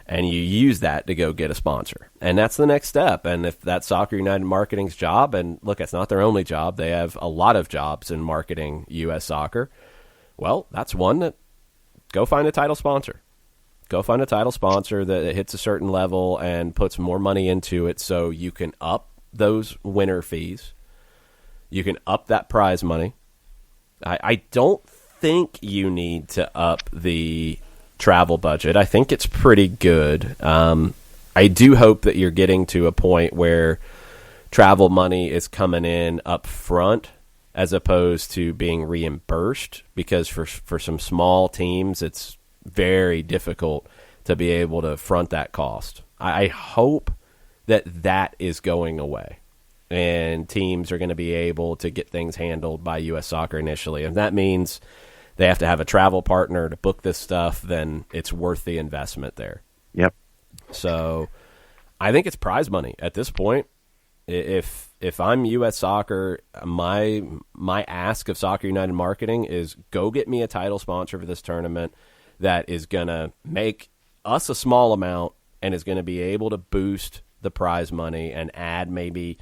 And you use that to go get a sponsor. And that's the next step. And if that's Soccer United Marketing's job, and look, it's not their only job. They have a lot of jobs in marketing U.S. soccer. Well, that's one that go find a title sponsor. Go find a title sponsor that hits a certain level and puts more money into it so you can up those winner fees. You can up that prize money. I don't think you need to up the travel budget. I think it's pretty good. I do hope that you're getting to a point where travel money is coming in up front as opposed to being reimbursed, because for some small teams, it's very difficult to be able to front that cost. I hope that is going away, and teams are going to be able to get things handled by U.S. Soccer initially. If that means they have to have a travel partner to book this stuff, then it's worth the investment there. Yep. So I think it's prize money at this point. If I'm U.S. Soccer, my ask of Soccer United Marketing is go get me a title sponsor for this tournament that is going to make us a small amount and is going to be able to boost the prize money and add maybe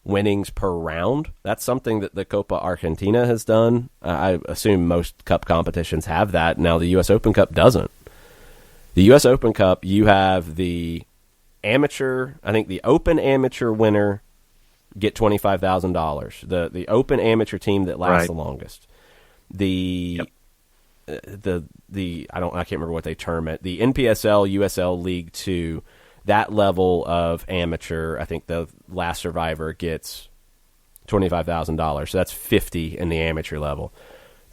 winnings per round. That's something that the Copa Argentina has done. I assume most cup competitions have that. Now the U.S. Open Cup doesn't. The U.S. Open Cup, you have the amateur, I think the Open amateur winner get $25,000. The Open amateur team that lasts the longest. I can't remember what they term it. The NPSL, USL League 2, that level of amateur, I think the last survivor gets $25,000. So that's 50 in the amateur level.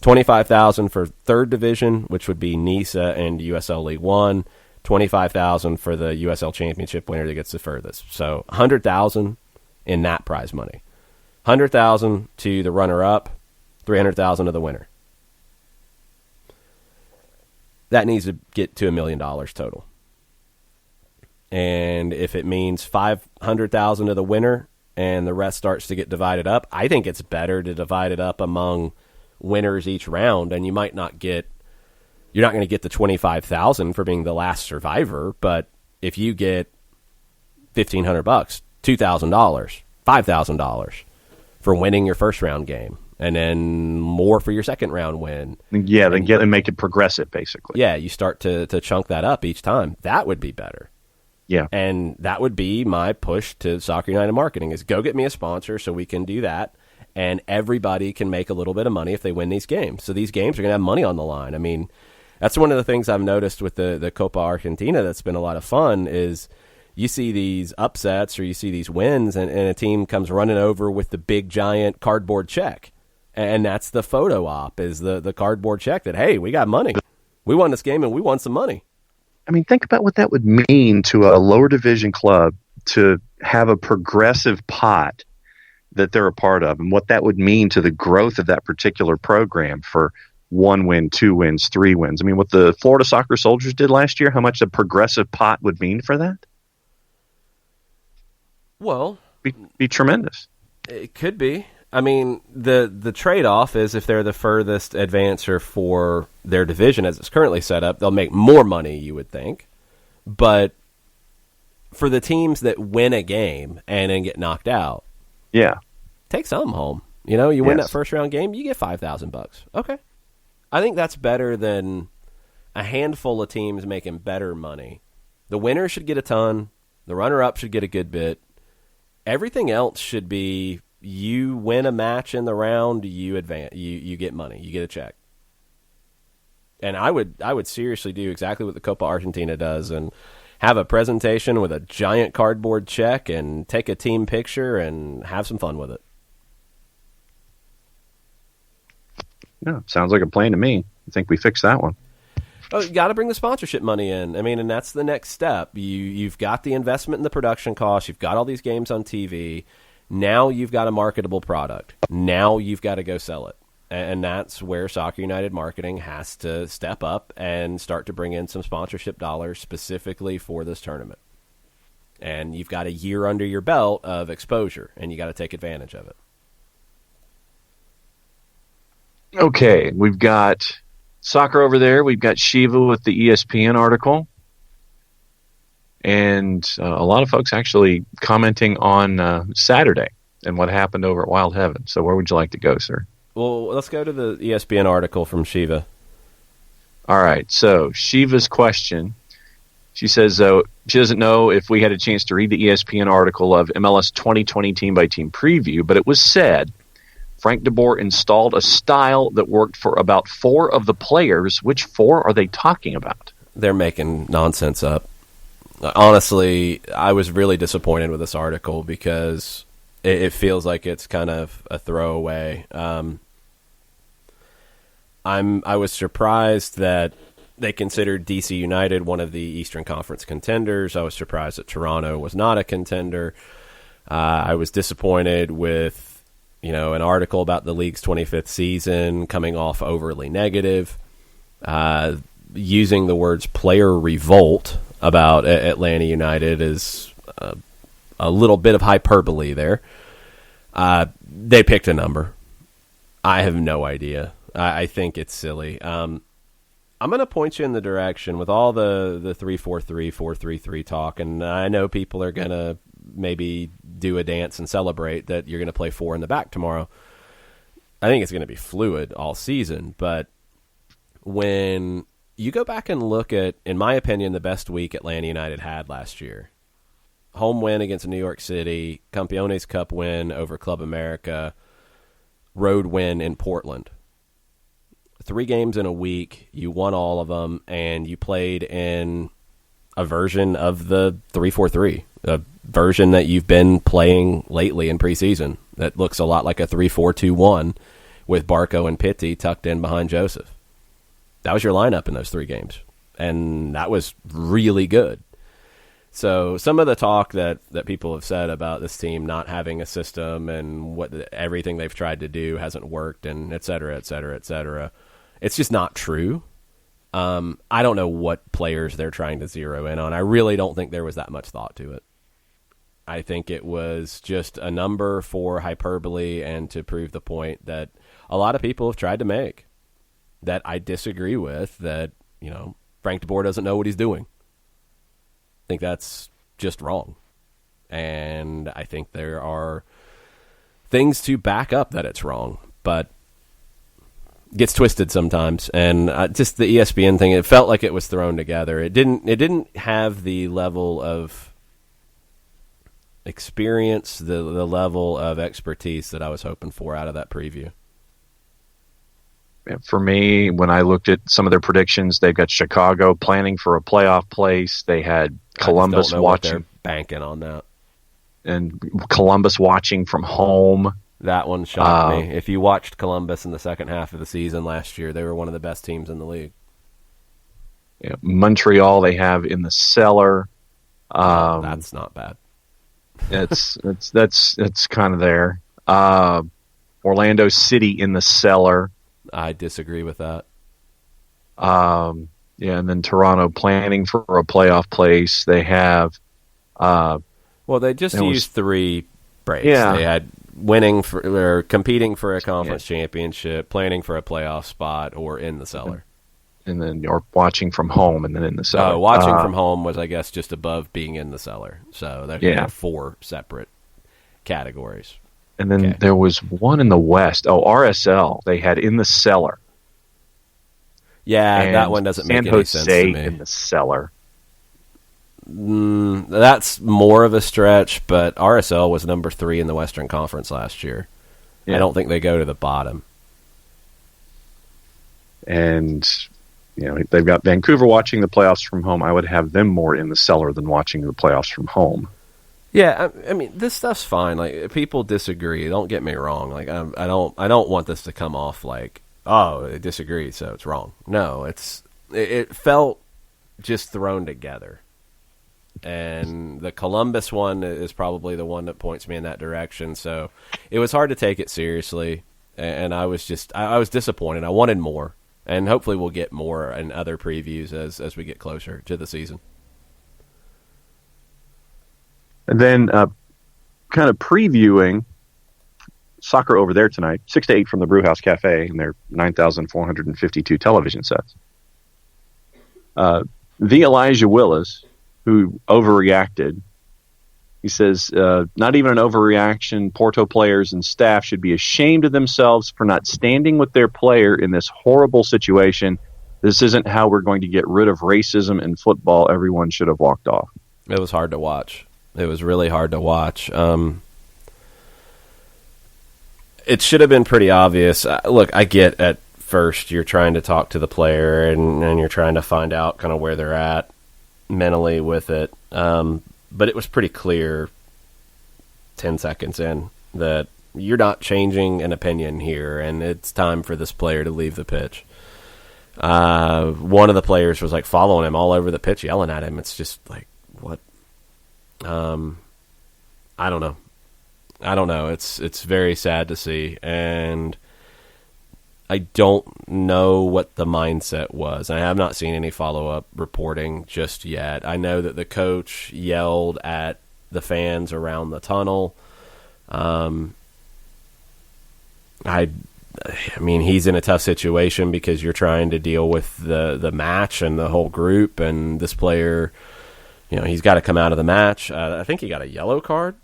$25,000 for third division, which would be NISA and USL League 1. $25,000 for the USL Championship winner that gets the furthest. So $100,000 in that prize money. $100,000 to the runner-up, $300,000 to the winner. That needs to get to $1 million total. And if it means $500,000 to the winner and the rest starts to get divided up, I think it's better to divide it up among winners each round, and you're not going to get the $25,000 for being the last survivor, but if you get $1,500, $2,000, $5,000 for winning your first round game, and then more for your second round win. Yeah, then make it progressive, basically. Yeah, you start to chunk that up each time. That would be better. Yeah. And that would be my push to Soccer United Marketing is go get me a sponsor so we can do that, and everybody can make a little bit of money if they win these games. So these games are going to have money on the line. I mean, that's one of the things I've noticed with the Copa Argentina that's been a lot of fun is you see these upsets or you see these wins, and a team comes running over with the big, giant cardboard check. And that's the photo op, is the cardboard check that, hey, we got money. We won this game, and we won some money. I mean, think about what that would mean to a lower division club to have a progressive pot that they're a part of, and what that would mean to the growth of that particular program for 1 win, 2 wins, 3 wins. I mean, what the Florida Soccer Soldiers did last year, how much a progressive pot would mean for that? Well, be tremendous. It could be. I mean, the trade-off is if they're the furthest advancer for their division as it's currently set up, they'll make more money, you would think. But for the teams that win a game and then get knocked out, take some home. You know, you win that first round game, you get $5,000. Okay. I think that's better than a handful of teams making better money. The winner should get a ton. The runner-up should get a good bit. Everything else should be you win a match in the round, you advance, you get money, you get a check. And I would seriously do exactly what the Copa Argentina does and have a presentation with a giant cardboard check and take a team picture and have some fun with it. Yeah, sounds like a plan to me. I think we fixed that one. Oh, you got to bring the sponsorship money in. I mean, and that's the next step. You've got the investment in the production costs. You've got all these games on TV. Now you've got a marketable product. Now you've got to go sell it. And that's where Soccer United Marketing has to step up and start to bring in some sponsorship dollars specifically for this tournament. And you've got a year under your belt of exposure, and you got to take advantage of it. Okay, we've got soccer over there. We've got Shiva with the ESPN article. And a lot of folks actually commenting on Saturday and what happened over at Wild Heaven. So where would you like to go, sir? Well, let's go to the ESPN article from Shiva. All right. So Shiva's question, she says, she doesn't know if we had a chance to read the ESPN article of MLS 2020 team-by-team preview, but it was said Frank de Boer installed a style that worked for about 4 of the players. Which 4 are they talking about? They're making nonsense up. Honestly, I was really disappointed with this article because it feels like it's kind of a throwaway. I was surprised that they considered DC United one of the Eastern Conference contenders. I was surprised that Toronto was not a contender. I was disappointed with, an article about the league's 25th season coming off overly negative, using the words player revolt about Atlanta United is a little bit of hyperbole there. They picked a number. I have no idea. I think it's silly. I'm going to point you in the direction with all the 3-4-3, 4-3-3 talk, and I know people are going to maybe do a dance and celebrate that you're going to play 4 in the back tomorrow. I think it's going to be fluid all season, but when you go back and look at, in my opinion, the best week Atlanta United had last year. Home win against New York City, Campeones Cup win over Club America, road win in Portland. 3 games in a week, you won all of them, and you played in a version of the 3-4-3, a version that you've been playing lately in preseason that looks a lot like a 3-4-2-1 with Barco and Pitti tucked in behind Joseph. That was your lineup in those 3 games, and that was really good. So some of the talk that people have said about this team not having a system and everything they've tried to do hasn't worked, and et cetera, et cetera, et cetera, it's just not true. I don't know what players they're trying to zero in on. I really don't think there was that much thought to it. I think it was just a number for hyperbole and to prove the point that a lot of people have tried to make that I disagree with, that, Frank de Boer doesn't know what he's doing. I think that's just wrong. And I think there are things to back up that it's wrong, but gets twisted sometimes. And just the ESPN thing, it felt like it was thrown together. It didn't have the level of experience, the level of expertise that I was hoping for out of that preview. For me, when I looked at some of their predictions, they've got Chicago planning for a playoff place. They had Columbus watching. What they're banking on that. And Columbus watching from home. That one shocked me. If you watched Columbus in the second half of the season last year, they were one of the best teams in the league. Yeah, Montreal, they have in the cellar. That's not bad. It's kind of there. Orlando City in the cellar. I disagree with that. And then Toronto planning for a playoff place. They have. They just used 3 breaks. Yeah. They had or competing for a conference championship, planning for a playoff spot, or in the cellar. And then or watching from home, and then in the cellar. Watching from home was, I guess, just above being in the cellar. So there are 4 separate categories. And then there was one in the West. RSL they had in the cellar. Yeah, and that one doesn't make any sense to San me. Jose in the cellar. That's more of a stretch, but RSL was number 3 in the Western Conference last year. Yeah. I don't think they go to the bottom. And they've got Vancouver watching the playoffs from home. I would have them more in the cellar than watching the playoffs from home. Yeah, I mean, this stuff's fine. Like, people disagree. Don't get me wrong. Like, I don't want this to come off like, oh, they disagree, so it's wrong. No, it felt just thrown together. And the Columbus one is probably the one that points me in that direction. So it was hard to take it seriously, and I was disappointed. I wanted more, and hopefully we'll get more in other previews as we get closer to the season. And then kind of previewing soccer over there tonight, 6 to 8 from the Brewhouse Cafe and their 9,452 television sets. The Elijah Willis, who overreacted, he says, not even an overreaction. Porto players and staff should be ashamed of themselves for not standing with their player in this horrible situation. This isn't how we're going to get rid of racism in football. Everyone should have walked off. It was hard to watch. It was really hard to watch. It should have been pretty obvious. Look, I get at first you're trying to talk to the player and you're trying to find out kind of where they're at mentally with it. But it was pretty clear 10 seconds in that you're not changing an opinion here, and it's time for this player to leave the pitch. One of the players was like following him all over the pitch, yelling at him. It's just like, what? I don't know. It's very sad to see, and I don't know what the mindset was. I have not seen any follow-up reporting just yet. I know that the coach yelled at the fans around the tunnel. I mean, he's in a tough situation because you're trying to deal with the match and the whole group, and this player, he's got to come out of the match. I think he got a yellow card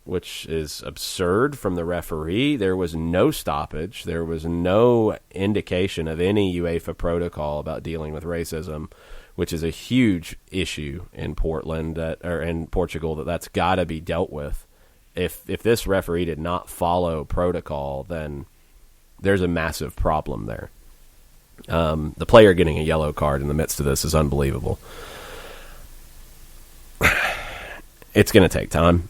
which is absurd from the referee. There was no stoppage. There was no indication of any UEFA protocol about dealing with racism, which is a huge issue in Portland or in Portugal that's got to be dealt with. If this referee did not follow protocol, then there's a massive problem there. The player getting a yellow card in the midst of this is unbelievable. It's going to take time.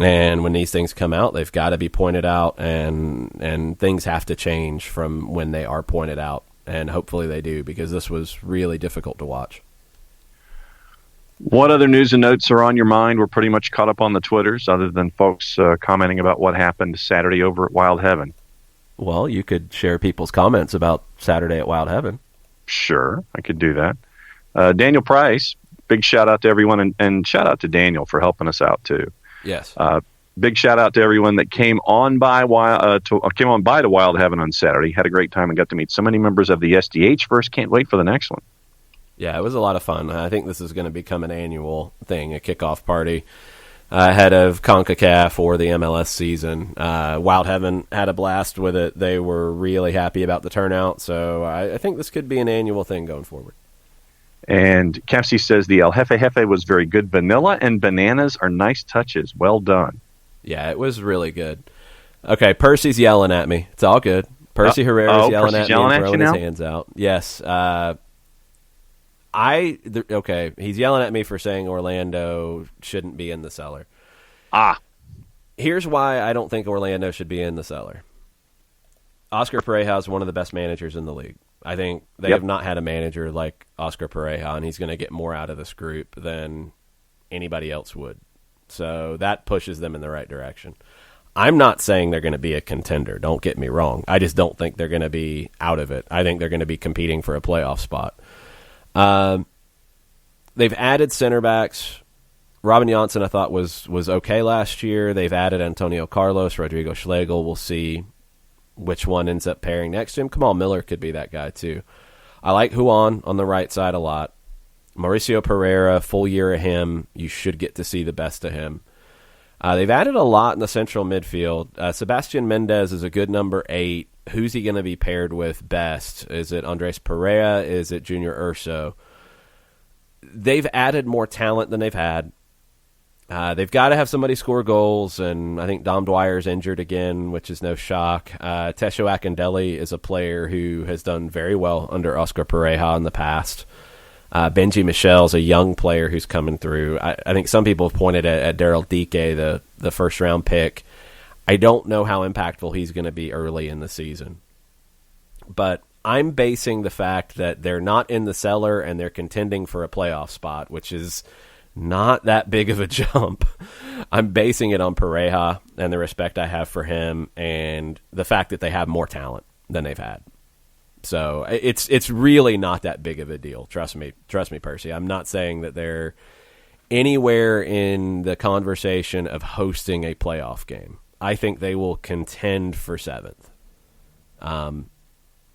And when these things come out, they've got to be pointed out, and things have to change from when they are pointed out. And hopefully they do, because this was really difficult to watch. What other news and notes are on your mind? We're pretty much caught up on the Twitters, other than folks commenting about what happened Saturday over at Wild Heaven. Well, you could share people's comments about Saturday at Wild Heaven. Sure, I could do that. Daniel Price, big shout out to everyone, and shout out to Daniel for helping us out too. Yes. Big shout out to everyone that came on by to Wild Heaven on Saturday. Had a great time and got to meet so many members of the SDH. First, can't wait for the next one. Yeah, it was a lot of fun. I think this is going to become an annual thing, a kickoff party ahead of Concacaf or the MLS season. Wild Heaven had a blast with it. They were really happy about the turnout, so I think this could be an annual thing going forward. And Cassie says the El Jefe Jefe was very good. Vanilla and bananas are nice touches. Well done. Yeah, it was really good. Okay, Percy's yelling at me. It's all good. Percy Herrera's yelling at me and throwing his hands out. Yes. Okay, he's yelling at me for saying Orlando shouldn't be in the cellar. Here's why I don't think Orlando should be in the cellar. Oscar Pareja is one of the best managers in the league. I think they have not had a manager like Oscar Pareja, and he's going to get more out of this group than anybody else would. So that pushes them in the right direction. I'm not saying they're going to be a contender. Don't get me wrong. I just don't think they're going to be out of it. I think they're going to be competing for a playoff spot. They've added center backs. Robin Janssen, I thought, was okay last year. They've added Antonio Carlos, Rodrigo Schlegel. We'll see which one ends up pairing next to him. Kamal Miller could be that guy, too. I like Juan on the right side a lot. Mauricio Pereira, full year of him. You should get to see the best of him. They've added a lot in the central midfield. Sebastian Mendez is a good number 8. Who's he going to be paired with best? Is it Andres Pereira? Is it Junior Urso? They've added more talent than they've had. They've got to have somebody score goals, and I think Dom Dwyer's injured again, which is no shock. Tesho Akindele is a player who has done very well under Oscar Pareja in the past. Benji Michel's a young player who's coming through. I think some people have pointed at Daryl Dike, the first-round pick. I don't know how impactful he's going to be early in the season. But I'm basing the fact that they're not in the cellar and they're contending for a playoff spot, which is not that big of a jump. I'm basing it on Pareja and the respect I have for him and the fact that they have more talent than they've had. So it's really not that big of a deal. Trust me, Percy. I'm not saying that they're anywhere in the conversation of hosting a playoff game. I think they will contend for 7th.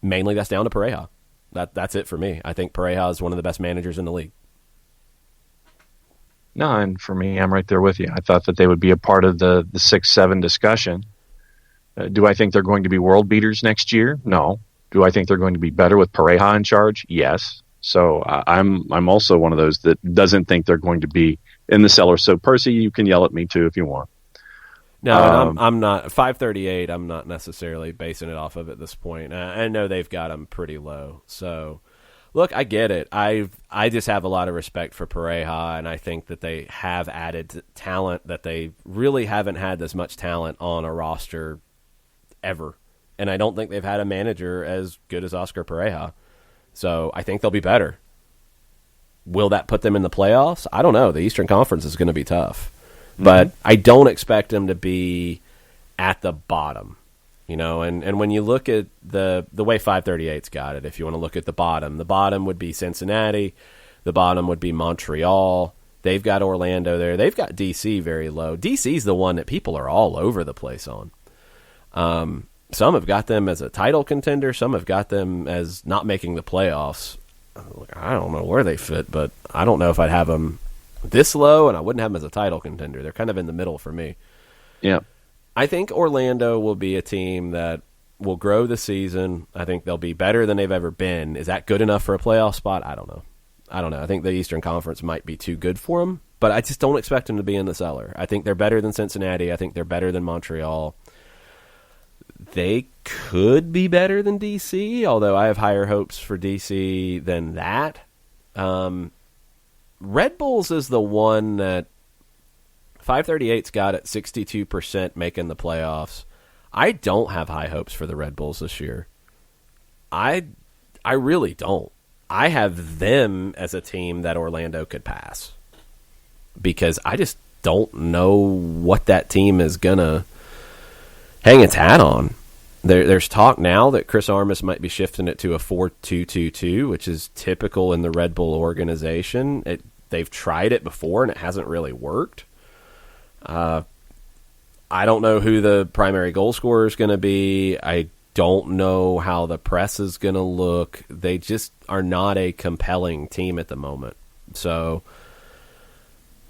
Mainly that's down to Pareja. That's it for me. I think Pareja is one of the best managers in the league. No, and for me, I'm right there with you. I thought that they would be a part of the 6-7 discussion. Do I think they're going to be world beaters next year? No. Do I think they're going to be better with Pareja in charge? Yes. So I'm also one of those that doesn't think they're going to be in the cellar. So Percy, you can yell at me too if you want. No, I'm not 538. I'm not necessarily basing it off of at this point. I know they've got them pretty low. So, look, I get it. I just have a lot of respect for Pareja, and I think that they have added talent that they really haven't had this much talent on a roster ever. And I don't think they've had a manager as good as Oscar Pareja. So I think they'll be better. Will that put them in the playoffs? I don't know. The Eastern Conference is going to be tough. But I don't expect them to be at the bottom, and when you look at the way 538's got it, if you want to look at the bottom would be Cincinnati, the bottom would be Montreal. They've got Orlando there. They've got DC very low. DC's the one that people are all over the place on. Some have got them as a title contender. Some have got them as not making the playoffs. I don't know where they fit, but I don't know if I'd have them this low, and I wouldn't have them as a title contender. They're kind of in the middle for me. Yeah. I think Orlando will be a team that will grow the season. I think they'll be better than they've ever been. Is that good enough for a playoff spot? I don't know. I think the Eastern Conference might be too good for them, but I just don't expect them to be in the cellar. I think they're better than Cincinnati. I think they're better than Montreal. They could be better than DC, although I have higher hopes for DC than that. Red Bulls is the one that 538's got at 62% making the playoffs. I don't have high hopes for the Red Bulls this year. I really don't. I have them as a team that Orlando could pass because I just don't know what that team is going to hang its hat on. There's talk now that Chris Armas might be shifting it to a 4-2-2-2, which is typical in the Red Bull organization. They've tried it before, and it hasn't really worked. I don't know who the primary goal scorer is going to be. I don't know how the press is going to look. They just are not a compelling team at the moment. So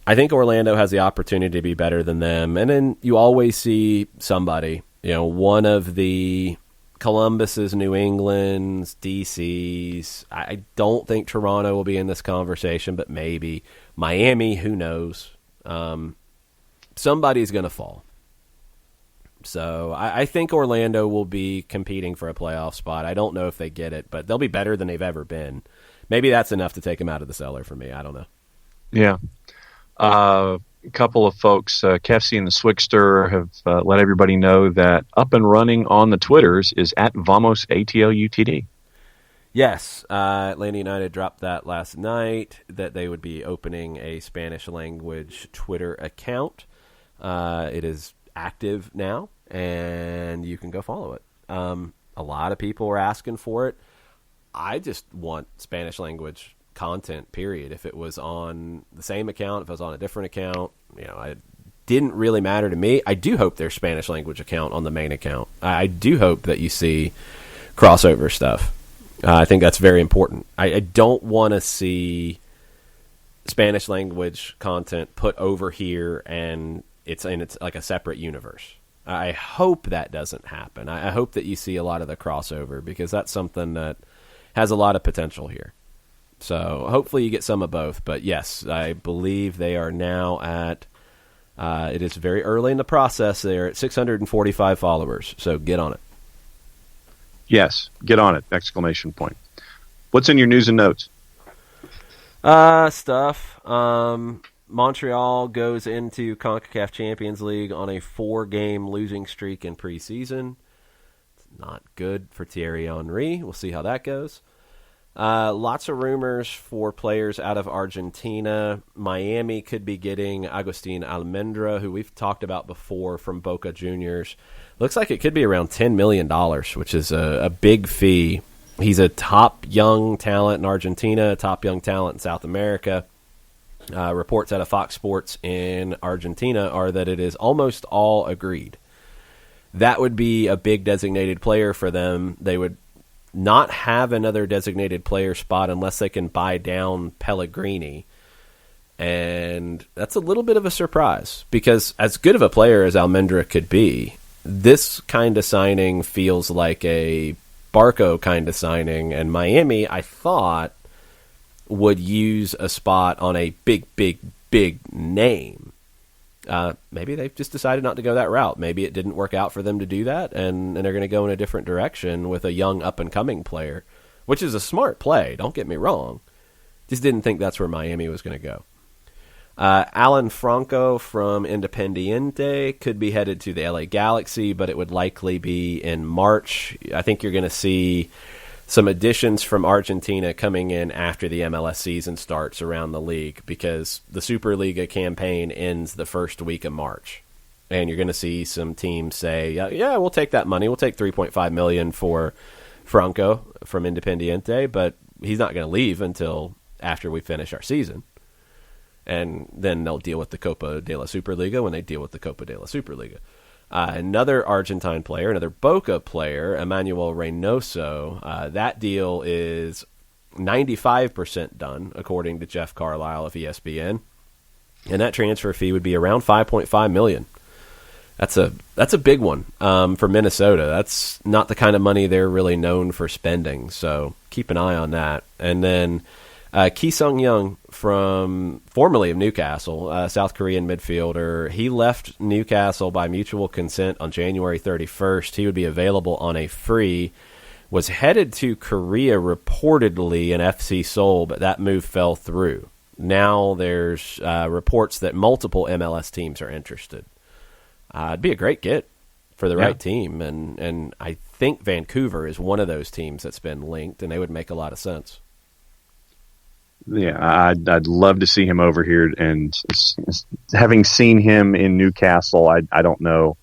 I think Orlando has the opportunity to be better than them. And then you always see somebody, one of the Columbus's, New England's, DC's. I don't think Toronto will be in this conversation, but maybe. Miami, who knows? Somebody's going to fall. So I think Orlando will be competing for a playoff spot. I don't know if they get it, but they'll be better than they've ever been. Maybe that's enough to take them out of the cellar for me. I don't know. Yeah. A couple of folks, Kefsey and the Swigster, have let everybody know that up and running on the Twitters is at Vamos ATLUTD. Yes. Atlanta United dropped that last night, that they would be opening a Spanish-language Twitter account. It is active now, and you can go follow it. A lot of people are asking for it. I just want Spanish language content, period. If it was on the same account, if it was on a different account, it didn't really matter to me. I do hope there's Spanish language account on the main account. I do hope that you see crossover stuff. I think that's very important. I don't want to see Spanish language content put over here and it's like a separate universe. I hope that doesn't happen. I hope that you see a lot of the crossover because that's something that has a lot of potential here. So hopefully you get some of both. But yes, I believe they are now at, it is very early in the process. They're at 645 followers. So get on it. Yes, get on it! Exclamation point. What's in your news and notes? Stuff. Montreal goes into Concacaf Champions League on a 4-game losing streak in preseason. It's not good for Thierry Henry. We'll see how that goes. Lots of rumors for players out of Argentina. Miami could be getting Agustin Almendra, who we've talked about before, from Boca Juniors. Looks like it could be around $10 million, which is a big fee. He's a top young talent in Argentina, a top young talent in South America. Reports out of Fox Sports in Argentina are that it is almost all agreed. That would be a big designated player for them. They would not have another designated player spot unless they can buy down Pellegrini. And that's a little bit of a surprise because as good of a player as Almendra could be, this kind of signing feels like a Barco kind of signing. And Miami, I thought, would use a spot on a big name. Maybe they've just decided not to go that route. Maybe it didn't work out for them to do that, and they're going to go in a different direction with a young up-and-coming player, which is a smart play, don't get me wrong. Just didn't think that's where Miami was going to go. Alan Franco from Independiente could be headed to the LA Galaxy, but it would likely be in March. I think you're going to see some additions from Argentina coming in after the MLS season starts around the league because the Superliga campaign ends the first week of March. And you're going to see some teams say, yeah, we'll take that money. We'll take $3.5 million for Franco from Independiente, but he's not going to leave until after we finish our season. And then they'll deal with the Copa de la Superliga when they deal with the Copa de la Superliga. Another Argentine player, another Boca player, Emmanuel Reynoso, that deal is 95% done, according to Jeff Carlisle of ESPN. And that transfer fee would be around $5.5 million. That's a big one for Minnesota. That's not the kind of money they're really known for spending. So keep an eye on that. And then Ki Sung-young, from formerly of Newcastle, South Korean midfielder. He left Newcastle by mutual consent on January 31st. He would be available on a free. Was headed to Korea reportedly in FC Seoul, but that move fell through. Now there's reports that multiple MLS teams are interested. It'd be a great get for the right team, and I think Vancouver is one of those teams that's been linked, and they would make a lot of sense. Yeah, I'd love to see him over here, and having seen him in Newcastle, I don't know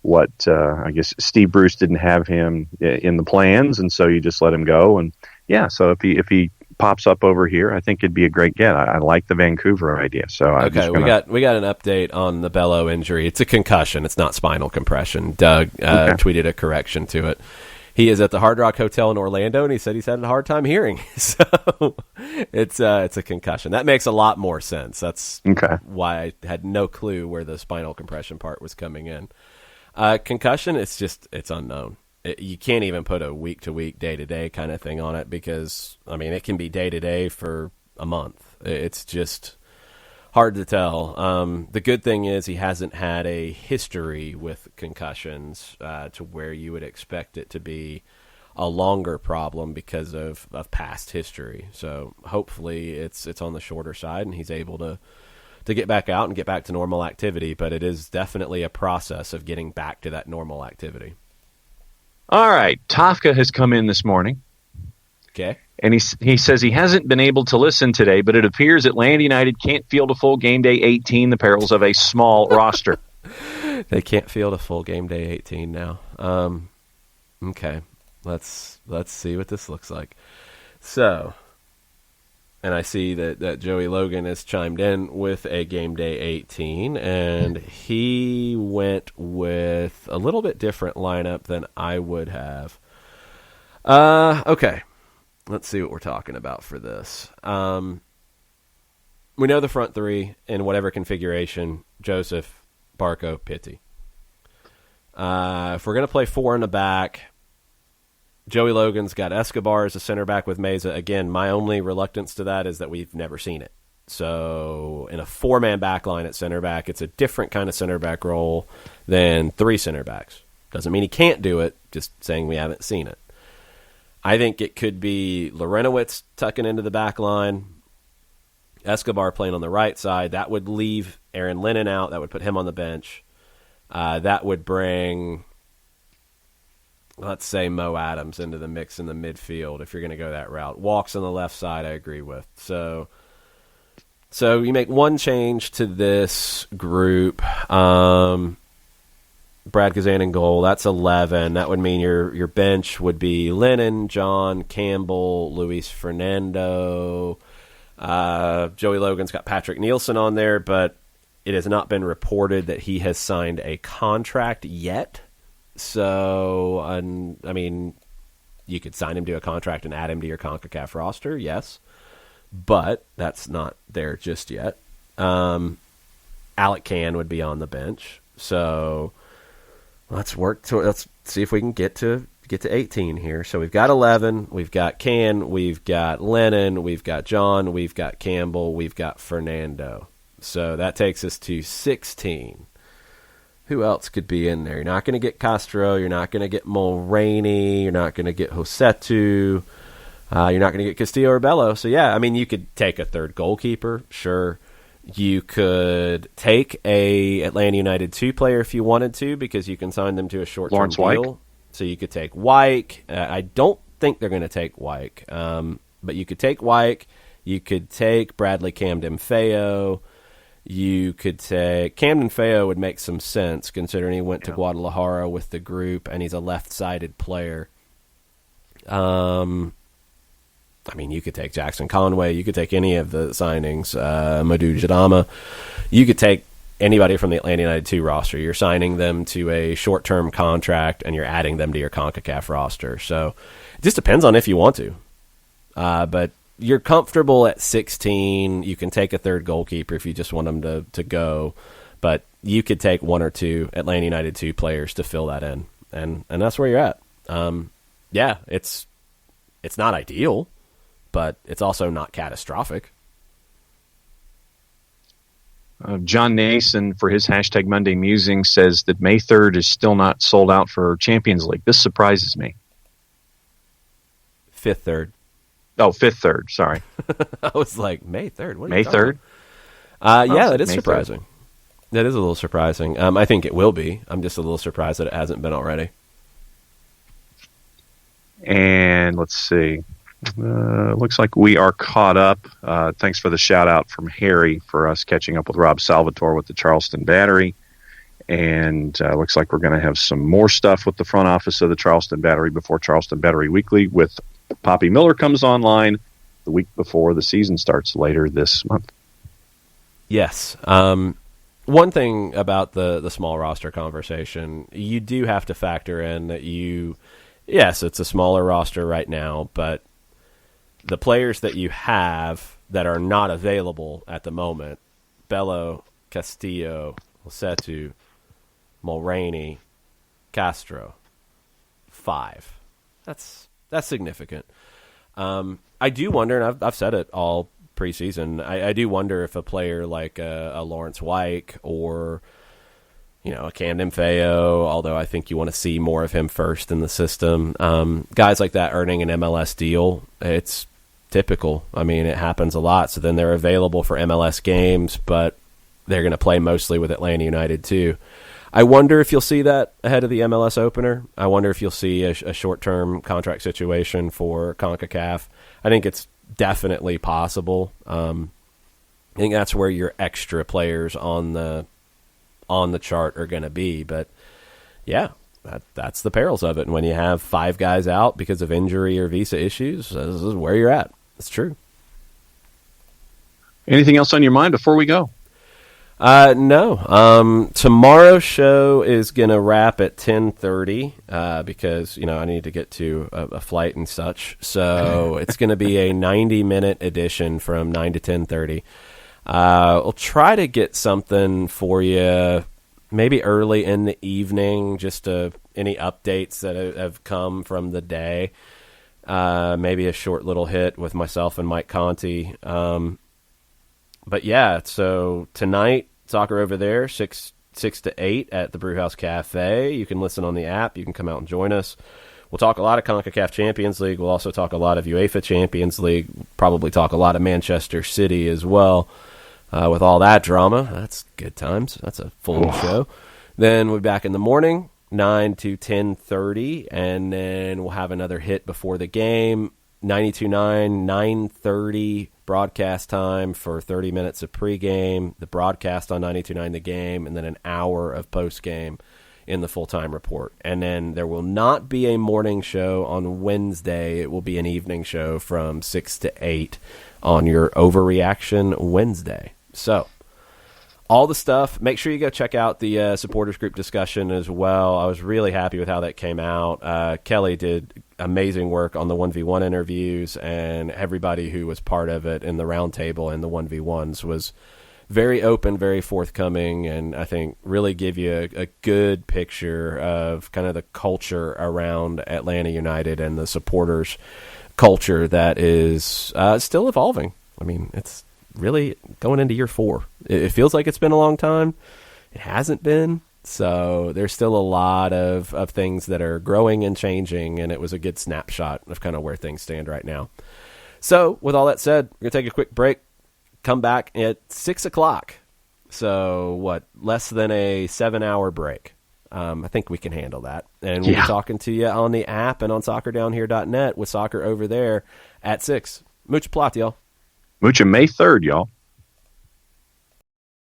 what I guess Steve Bruce didn't have him in the plans, and so you just let him go. And yeah, so if he pops up over here, I think it'd be a great get. I like the Vancouver idea. So okay, we got an update on the Bello injury. It's a concussion. It's not spinal compression. Doug tweeted a correction to it. He is at the Hard Rock Hotel in Orlando, and he said he's had a hard time hearing. So it's a concussion. That makes a lot more sense. That's why I had no clue where the spinal compression part was coming in. Concussion, it's unknown. You can't even put a week-to-week, day-to-day kind of thing on it because, I mean, it can be day-to-day for a month. It's just hard to tell. The good thing is he hasn't had a history with concussions to where you would expect it to be a longer problem because of past history. So hopefully it's on the shorter side and he's able to get back out and get back to normal activity. But it is definitely a process of getting back to that normal activity. All right, Tafka has come in this morning. Okay. And he says he hasn't been able to listen today, but it appears Atlanta United can't field a full game day 18, the perils of a small roster. They can't field a full game day 18 now. Okay, let's see what this looks like. So, and I see that Joey Logan has chimed in with a game day 18, and he went with a little bit different lineup than I would have. Okay. Let's see what we're talking about for this. We know the front three in whatever configuration: Joseph, Barco, Pitti. If we're going to play four in the back, Joey Logan's got Escobar as a center back with Meza. Again, my only reluctance to that is that we've never seen it. So in a four-man back line at center back, it's a different kind of center back role than three center backs. Doesn't mean he can't do it, just saying we haven't seen it. I think it could be Lorenowitz tucking into the back line, Escobar playing on the right side. That would leave Aaron Lennon out. That would put him on the bench. That would bring, let's say, Mo Adams into the mix in the midfield if you're going to go that route. Walks on the left side, I agree with. So you make one change to this group. Brad Kazan in goal, that's 11. That would mean your bench would be Lennon, John, Campbell, Luis Fernando. Joey Logan's got Patrick Nielsen on there, but it has not been reported that he has signed a contract yet. So, I mean, you could sign him to a contract and add him to your CONCACAF roster, yes. But that's not there just yet. Alec Can would be on the bench. So let's see if we can get to 18 here. So we've got 11, we've got Can, we've got Lennon, we've got John, we've got Campbell, we've got Fernando. So that takes us to 16. Who else could be in there? You're not going to get Castro, you're not going to get Mulraney, you're not going to get Josetu, you're not going to get Castillo or Bello. So yeah, I mean, you could take a third goalkeeper, sure. You could take a Atlanta United 2 player if you wanted to, because you can sign them to a short-term deal. Wyke. So you could take Wyke. I don't think they're going to take Wyke, but you could take Wyke. You could take Bradley Camden Feo. You could take Camden Feo would make some sense considering he went to Guadalajara with the group and he's a left-sided player. I mean, you could take Jackson Conway. You could take any of the signings, Madhu Jadama. You could take anybody from the Atlanta United 2 roster. You're signing them to a short-term contract, and you're adding them to your CONCACAF roster. So it just depends on if you want to. But you're comfortable at 16. You can take a third goalkeeper if you just want them to go. But you could take one or two Atlanta United 2 players to fill that in, and that's where you're at. Yeah, it's not ideal, but it's also not catastrophic. John Nason, for his hashtag Monday Musing, says that May 3rd is still not sold out for Champions League. This surprises me. 5th 3rd. Oh, 5th 3rd, sorry. I was like, May 3rd? What are May you talking 3rd? Yeah, that is May surprising. 3rd. That is a little surprising. I think it will be. I'm just a little surprised that it hasn't been already. And let's see. Looks like we are caught up. Thanks for the shout out from Harry for us catching up with Rob Salvatore with the Charleston Battery. And looks like we're going to have some more stuff with the front office of the Charleston Battery before Charleston Battery Weekly with Poppy Miller comes online the week before the season starts later this month. Yes. One thing about the small roster conversation, you do have to factor in that yes, it's a smaller roster right now, but the players that you have that are not available at the moment, Bello, Castillo, Lucetu, Mulraney, Castro, 5. That's significant. I do wonder, and I've said it all preseason, I do wonder if a player like a Lawrence Wyke or a Camden Feo, although I think you want to see more of him first in the system. Guys like that earning an MLS deal, it's typical. I mean, it happens a lot. So then they're available for MLS games, but they're going to play mostly with Atlanta United too. I wonder if you'll see that ahead of the MLS opener. I wonder if you'll see a short-term contract situation for CONCACAF. I think it's definitely possible. I think that's where your extra players on the chart are going to be. But yeah, that's the perils of it. And when you have 5 guys out because of injury or visa issues, this is where you're at. It's true. Anything else on your mind before we go? No. Tomorrow's show is going to wrap at 10:30 because, I need to get to a flight and such. So it's going to be a 90-minute edition from 9 to 10:30. We'll try to get something for you maybe early in the evening, just any updates that have come from the day. Maybe a short little hit with myself and Mike Conti. But yeah, so tonight, soccer over there, 6 to 8 at the Brewhouse Cafe. You can listen on the app. You can come out and join us. We'll talk a lot of CONCACAF Champions League. We'll also talk a lot of UEFA Champions League. Probably talk a lot of Manchester City as well. With all that drama, that's good times. That's a full show. Then we'll be back in the morning, 9 to 10:30, and then we'll have another hit before the game, 92.9, 9:30 broadcast time for 30 minutes of pregame, the broadcast on 92.9 the game, and then an hour of postgame in the full-time report. And then there will not be a morning show on Wednesday. It will be an evening show from 6 to 8 on your Overreaction Wednesday. So, all the stuff. Make sure you go check out the supporters group discussion as well. I was really happy with how that came out. Kelly did amazing work on the 1v1 interviews, and everybody who was part of it in the roundtable and the 1v1s was very open, very forthcoming, and I think really give you a good picture of kind of the culture around Atlanta United and the supporters culture that is still evolving. I mean, it's really going into year 4. It feels like it's been a long time. It hasn't been. So there's still a lot of things that are growing and changing, and it was a good snapshot of kind of where things stand right now. So with all that said, we're going to take a quick break, come back at 6 o'clock. So less than a 7-hour break. I think we can handle that. And we'll be talking to you on the app and on soccerdownhere.net with Soccer Over There at 6. Mucha plata, y'all. Mucha May 3rd, y'all.